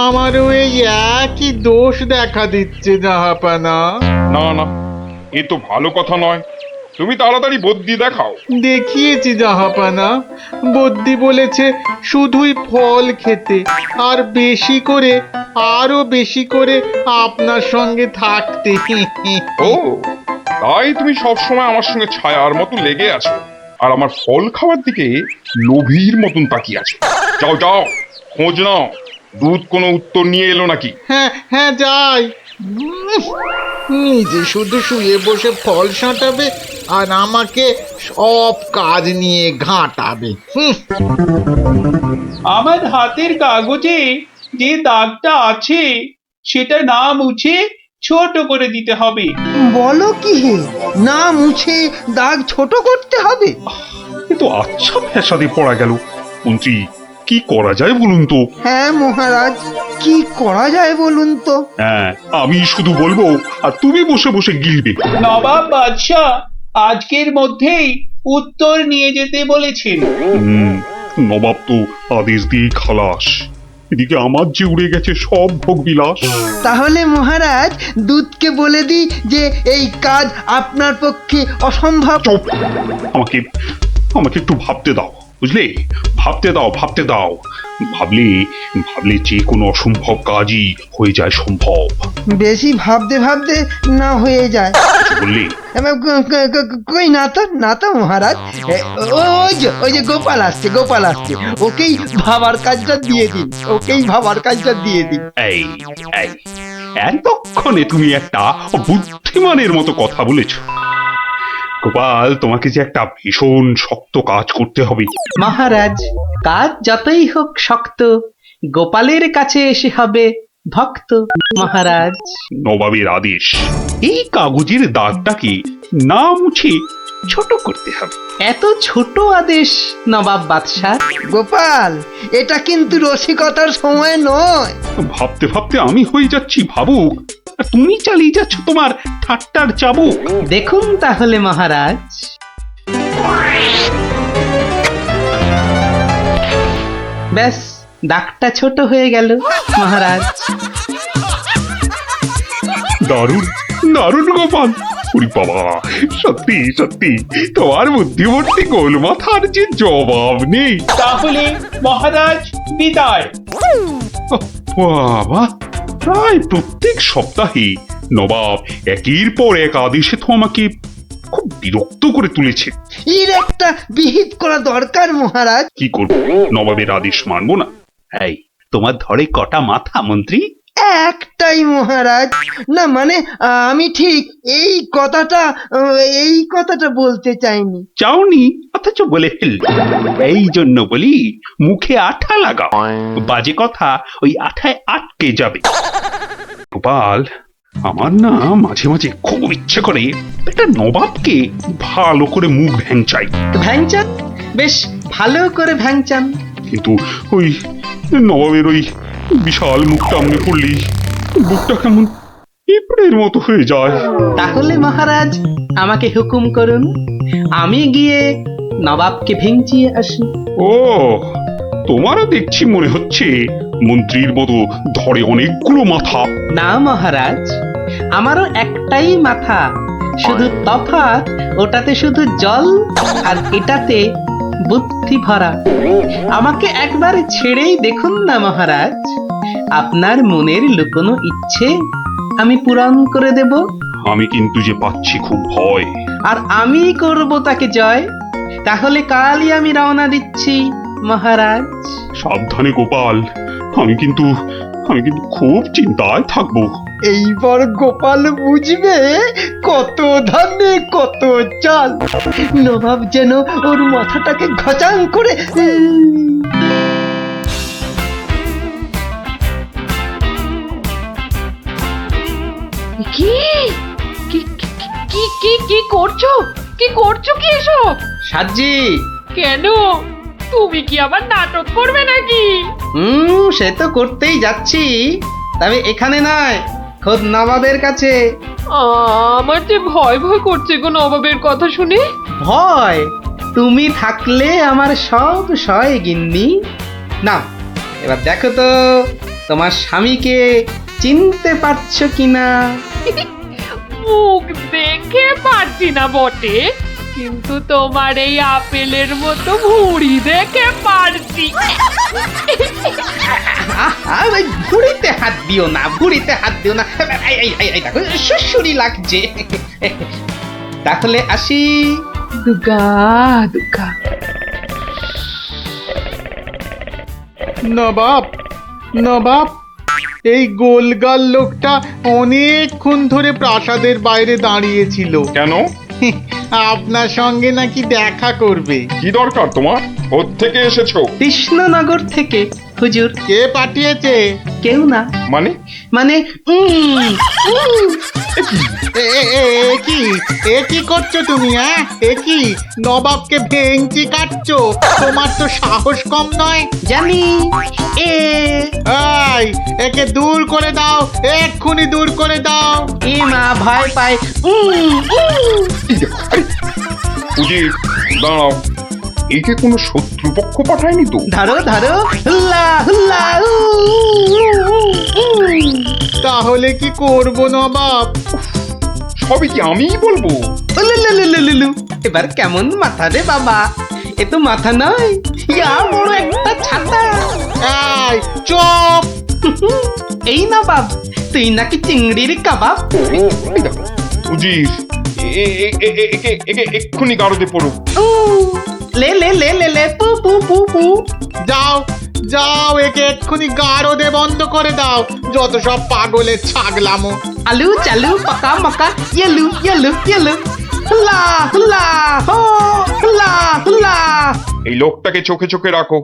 আমারও এই একই দোষ দেখা দিচ্ছে জাহাপানা। না না, এ তো ভালো কথা নয়। তুমি তাড়াতাড়ি বদ্যি দেখাও। দেখিয়েছি জাহাপানা, বদ্যি বলেছে শুধুই ফল খেতে আর বেশি করে, আরো বেশি করে আপনার সঙ্গে থাকতে। ও তাই তুমি সবসময় আমার সঙ্গে ছায়ার মতো লেগে আছো, আর আমার ফল খাওয়ার দিকে লোভীর মতন তাকিয়ে আছো। যাও যাও, খোঁজ নাও, দুধ কোনো উত্তর নিয়ে এলো নাকি। হ্যাঁ হ্যাঁ যাই। নিজে শুধু শুয়ে বসে ফল সাঁটাবে আর আমাকে সব কাজ নিয়ে ঘাঁটাবে। আমার হাতের কাগজে যে দাগটা আছে সেটা না মুছে ছোট করে দিতে হবে। বলো কি হে, না মুছে দাগ ছোট করতে হবে? এ তো আচ্ছা ফ্যাসাদে পড়া গেল। মন্ত্রী, কি করা যায় বলুন তো? হ্যাঁ মহারাজ, কি করা যায় বলুন তো? হ্যাঁ, আমি শুধু বলবো আর তুমি বসে বসে গিলবে। নবাব বাদশাহ আজকের মধ্যেই উত্তর নিয়ে যেতে বলেছেন। নবাব তো আদেশ দিয়ে খালাস। এদিকে আমার যে উড়ে গেছে সব ভোগ বিলাস। তাহলে মহারাজ দুধকে বলে দিই যে এই কাজ আপনার পক্ষে অসম্ভব। চুপ! আমাকে আমাকে একটু ভাবতে দাও, বুঝলে? ভাবতে দাও। ভাবলে যে কোনো অসম্ভব কাজই হয়ে যায় সম্ভব। বেশি ভাবতে ভাবতে না হয়ে যায়। বললে কই না তো মহারাজ। ওই যে গোপাল আসছে। ওকেই ভাবার কাজটা দিয়ে দিন। এই এতক্ষণে তুমি একটা বুদ্ধিমানের মতো কথা বলেছ। গোপাল, তোমাকে যে একটা ভীষণ শক্ত কাজ করতে হবে। মহারাজ, কাজ যতই হোক শক্ত, গোপালের কাছে এসে হবে ভক্ত। মহারাজ, নবাবের আদেশ, এই কাগজের দাগটাকে না মুছে ছোট করতে হবে। এত ছোট আদেশ নবাব বাদশাহ? গোপাল, এটা কিন্তু রসিকতার সময় নয়। ভাবতে ভাবতে আমি হয়ে যাচ্ছি ভাবুক, আর তুমি চালিয়ে যাচ্ছ তোমার ঠাট্টার চাবুক। দেখুন তাহলে মহারাজ। ব্যাস, দাগটা ছোট হয়ে গেল মহারাজ। দারুণ গোপাল! ওরে বাবা, সত্যি তোমার বুদ্ধিমতী গোল মাথার যে জবাব নেই। তাহলে মহারাজ বিদায়। বাবা, প্রায় প্রত্যেক সপ্তাহে নবাব একের পর এক আদেশে তো আমাকে খুব বিরক্ত করে তুলেছে। এর একটা বিহিত করা দরকার মহারাজ। কি করব? নবাবের আদেশ মানবো না? এই, তোমার ধরে কটা মাথা মন্ত্রী? একটাই মহারাজ। না মানে আমি ঠিক এই কথাটা বলতে চাইনি। চাওনি অথচ বলে ফেল। এই জন্য বলি, মুখে আঠা লাগাও, বাজে কথা ওই আঠায় আটকে যাবে। গোপাল, আমার না মাঝে মাঝে খুব ইচ্ছে করে একটা নবাবকে ভালো করে মুখ ভ্যাংচাই। ভ্যাংচান, বেশ ভালো করে ভ্যাংচান। কিন্তু ওই নবাবের ওই বিশাল মুখটা মনে পড়লেই বুকটা কেমন পিঁপড়ের মতো হয়ে যায়। তাহলে মহারাজ আমাকে হুকুম করুন, আমি গিয়ে নবাবকে ভেঙচিয়ে আসি। ও, তোমারও দেখছি মনে হচ্ছে মন্ত্রীর মতো ধরে অনেকগুলো মাথা। না মহারাজ, আমারও একটাই মাথা, শুধু তফাৎ ওটাতে শুধু জল আর এটাতে বুদ্ধি ভরা। আমাকে একবার ছেড়েই দেখুন না মহারাজ, আপনার মনের লুকোনো ইচ্ছে আমি পূরণ করে দেব। আমি কিন্তু যে পাচ্ছি খুব ভয়। আর আমি করব তাকে জয়। তাহলে কালই আমি রওনা দিচ্ছি মহারাজ। সাবধানে গোপাল, আমি কিন্তু খুব চিন্তায় থাকবো। এইবার গোপাল বুঝবে কত ধানে কত চাল। নবাব যেন ওর মাথাটাকে ঘচাং করে কি কি কি কি কি করছো? কি এসব? সাজি, কেন? তুমি কি আবার নাটক করবে নাকি? সে তো করতেই যাচ্ছি, তবে এখানে নয়, খোদ নবাবের কাছে। আমার যে ভয় করছে গো নবাবের কথা শুনে। ভয়? তুমি থাকলে আমার সব সয় গিন্নি। না, এবার দেখো তো তোমার স্বামীকে চিনতে পারছো কিনা। মুখ দেখে পারছি না বটে, কিন্তু তোমার এই আপেলের মতো ভুঁড়ি দেখে পারছি। ওই ভুঁড়িতে হাত দিও না, দেখো সুসুরি লাগছে। তাহলে আসি। দুগা দুগা। নবাব, এই গোলগাল লোকটা অনেকক্ষণ ধরে প্রাসাদের বাইরে দাঁড়িয়েছিল। কেন? আপনার সঙ্গে নাকি দেখা করবে। কি দরকার তোমার? কোত্থেকে এসেছো? কৃষ্ণনগর থেকে হুজুর। কে পাঠিয়েছে? কেউ না। মানে? মানে এ কি করছো তুমি? এ কি নবাবকে ভেঙচি কাটছো? তোমার তো সাহস কম নয়। জানি। একে দূর করে দাও, এক্ষুনি দূর করে দাও। এ মা, ভয় পায়। উজির, দাঁড়াও। একে কোনো শত্রু শত্রুপক্ষ পাঠায়নি তো? ধরো ধরো, হুল্লা হুল্লা উ, উ, উ, উ। তাহলে কি করব নবাব? সবই কি আমিই বলবো? উলুলুলুলুলু। এবার কেমন মাথা রে বাবা, এ তো মাথা নয়, ইয়া বড় একটা ছাতা। এই চুপ! এই না বাব, তুই নাকি চিংড়ির কাবাব। এই দেখো উজির, একে এক্ষুনি গারদে পড়ো। উ, লে লে লে লে লে পু পু পু পু। যাও যাও, একে এক্ষুনি গারদে বন্ধ করে দাও, যত সব পাগলের ছাগলামো। আলু চালু পাকা মাকা ইয়েলু ইয়েলু ইয়েলু, হুল্লা হুল্লা হো, হুল্লা হুল্লা। এই লোকটাকে চোখে চোখে রাখো,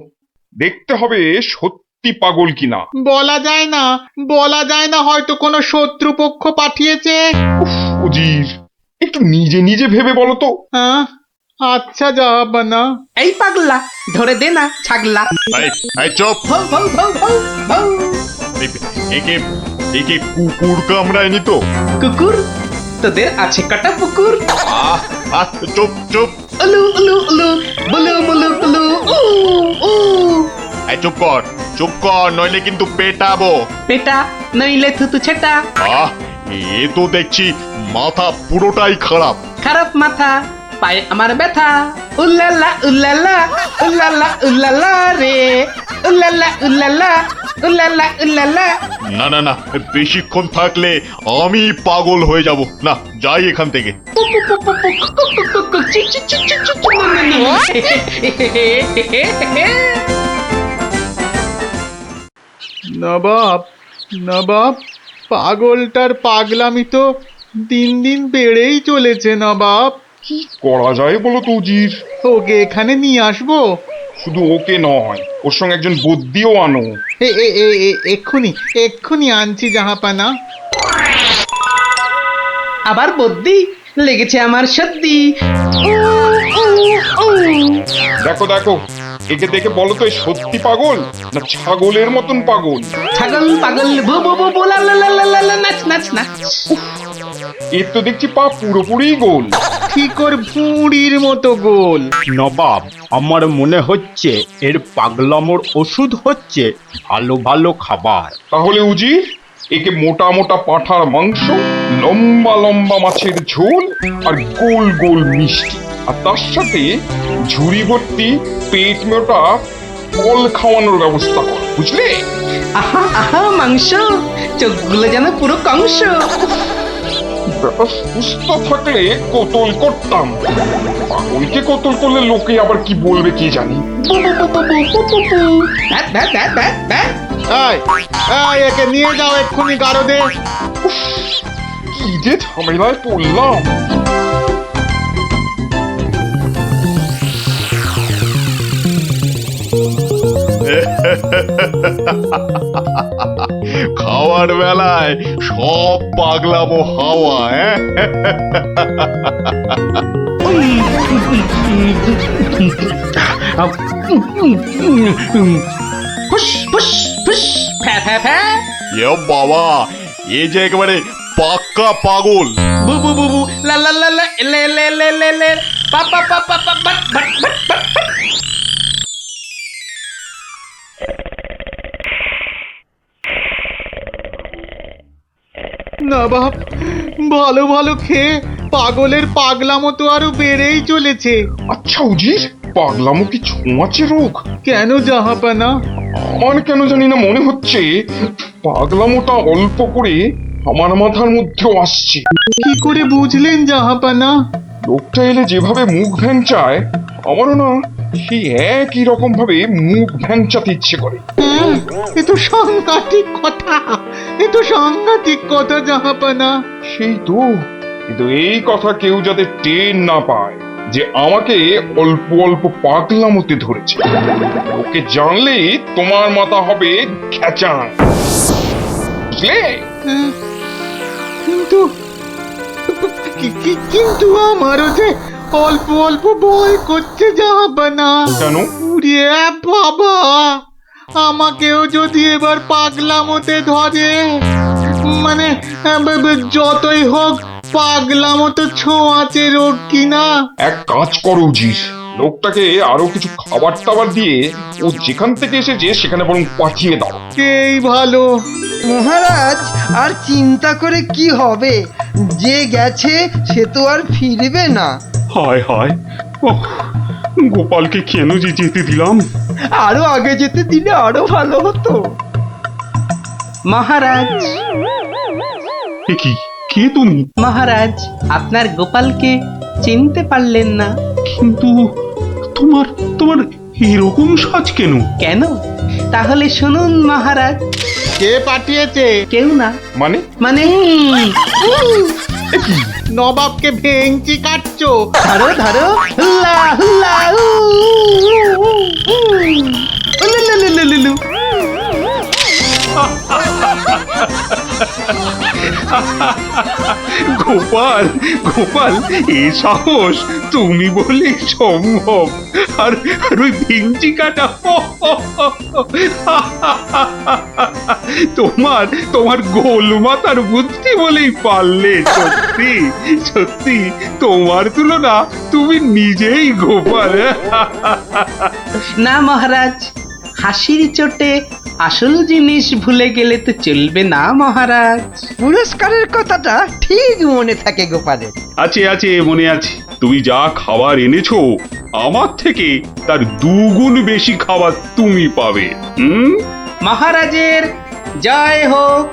দেখতে হবে সত্যি পাগল কিনা। বলা যায় না, বলা যায় না, হয়তো কোনো শত্রুপক্ষ পাঠিয়েছে। উজির, একটু নিজে নিজে ভেবে বলো তো। হ্যাঁ, আচ্ছা জাহাপানা। এই পাগলা, ধরে দে না ছাগলা। চুপ! ভৌ ভৌ ভৌ ভৌ ভৌ। একে একে কুকুর কামড়ায়নি তো? কুকুর, তোদের আছে কটা পুকুর? চুপ চুপ! উলু উলু উলু, বুলু মুলু উলু উ উ। চুপ কর, নইলে কিন্তু পেটাবো। পেটা নইলে থুতু ছেটা। এ তো দেখছি মাথা পুরোটাই খারাপ। খারাপ মাথা, পায়ে আমার ব্যথা। উল্লালা উল্লালা, উল্লালা উল্লালা রে, উল্লালা উল্লালা, উল্লালা উল্লালা। না, বেশিক্ষণ থাকলে আমি পাগল হয়ে যাব। না, যাই এখান থেকে। নবাব, নবাব, পাগলটার পাগলামি তো দিন দিন বেড়েই চলেছে নবাব। কি করা যায় বলো তো উজির? ওকে এখানে নিয়ে আসবো? শুধু ওকে নয়, ওর সঙ্গে একজন বদ্যিও আনো। এক্ষুনি এক্ষুনি আনছি জাহাপানা। আবার বদ্যি লেগেছে আমার সর্দি। দেখো, একে দেখে বলো তো, এ সত্যি পাগল না ছাগলের মতন পাগল? ছাগল পাগল ভু ভু ভু ভু, লা লা লা লা লা লা, নাচ নাচ নাচ। এর তো দেখছি পা পুরোপুরি গোল। ঠিকর ভুঁড়ির মতো গোল। নবাব, আমার মনে হচ্ছে এর পাগলামোর ওষুধ হচ্ছে ভালো ভালো খাবার। তাহলে উজির, একে মোটা মোটা পাঁঠার মাংস, লম্বা লম্বা মাছের ঝোল, আর গোল গোল মিষ্টি, আর তার সাথে ঝুড়ি ভর্তি পেট মোটা ফল খাওয়ানোর ব্যবস্থা কর, বুঝলে? আহা আহা মাংস, চোখগুলো যেন পুরো কংস। ব্যাপার সুস্থ থাকলে কতল করতাম, পাগলকে কতল করলে লোকে আবার কি বলবে কে জানি। একে নিয়ে যাও এক্ষুনি গারদে। কি যে ঝামেলায় পড়লাম। খাওয়ার বেলায় সব পাগলামো হাওয়া। ফুস ফুস ফুস, ফ্যা ফ্যা ফ্যা। বাবা, এ যে একেবারে পাক্কা পাগল। বু বু বু বু, লা লা লা লা, লে লে লে লে লে, পা পা পা পা পা, বাট বাট বাট বাট বাট। নবাব, ভালো ভালো খেয়ে পাগলের পাগলামো তো আরো বেড়েই চলেছে। আচ্ছা উজির, পাগলামো কি ছোঁয়াচে রোগ? কেন জাহাপানা? আমার কেন জানি না মনে হচ্ছে পাগলামোটা অল্প করে আমার মাথার মধ্যেও আসছে। কি করে বুঝলেন জাহাপানা? লোকটা এলে যেভাবে মুখ ভ্যাংচায়, আমারও না সেই একই রকম ভাবে মুখ ভ্যাংচাতে ইচ্ছে করে। এ তো সাংঘাতিক কথা, এ তো সাংঘাতিক কথা জাহাপানা। সেই তো, কিন্তু এই কথা কেউ যাতে টের না পায় যে আমাকে অল্প অল্প পাগলামোতে ধরেছে, ওকে জানলেই তোমার মাথা হবে খেচান, বুঝলে? কিন্তু কিন্তু আমারও যে অল্প অল্প ভয় করছে জাহাপানা। কেন? উড়িয়ে বাবা, আমাকেও যদি এবার পাগলামোতে ধরে, মানে যতই হোক পাগলামো তো ছোঁয়াচে রোগ কিনা। এক কাজ করো উজির, লোকটাকে আরো কিছু খাবার টাবার দিয়ে ও যেখান থেকে এসেছে সেখানে বরং পাঠিয়ে দাও। এই ভালো। মহারাজ আর চিন্তা করে কি হবে, যে গেছে সে তো আর ফিরবে না। হায় হায়, ওহ, গোপালকে কেন যে যেতে দিলাম। আরো আগে যেতে দিলে আরো ভালো হতো। মহারাজ, এ কি, কে তুমি? মহারাজ, আপনার গোপালকে চিনতে পারলেন না? কিন্তু তোমার তোমার এরকম সাজ কেন? কেন? তাহলে শুনুন মহারাজ। কে পাঠিয়েছে? কেউ না। মানে? মানে নবাবকে ভেঙচি কাটছো? ধরো ধরো, হুল্লা হুল্লা, উলুলুলুলুলু। গোপাল, গোপাল, এ সাহস তুমি বলে সম্ভব। আর ওই ভিঞ্চি কাটা, তোমার তোমার গোল মাথার বুদ্ধি বলেই পারলে। সত্যি সত্যি তোমার তুলনা তুমি নিজেই গোপাল। না মহারাজ, হাসির চোটে আসল জিনিস ভুলে গেলে তো চলবে না মহারাজ। পুরস্কারের কথাটা ঠিক মনে থাকে গোপালের। আছে আছে, মনে আছে। তুমি যা খাবার এনেছো আমার থেকে তার 2 গুণ বেশি খাবার তুমি পাবে। মহারাজের জয় হোক।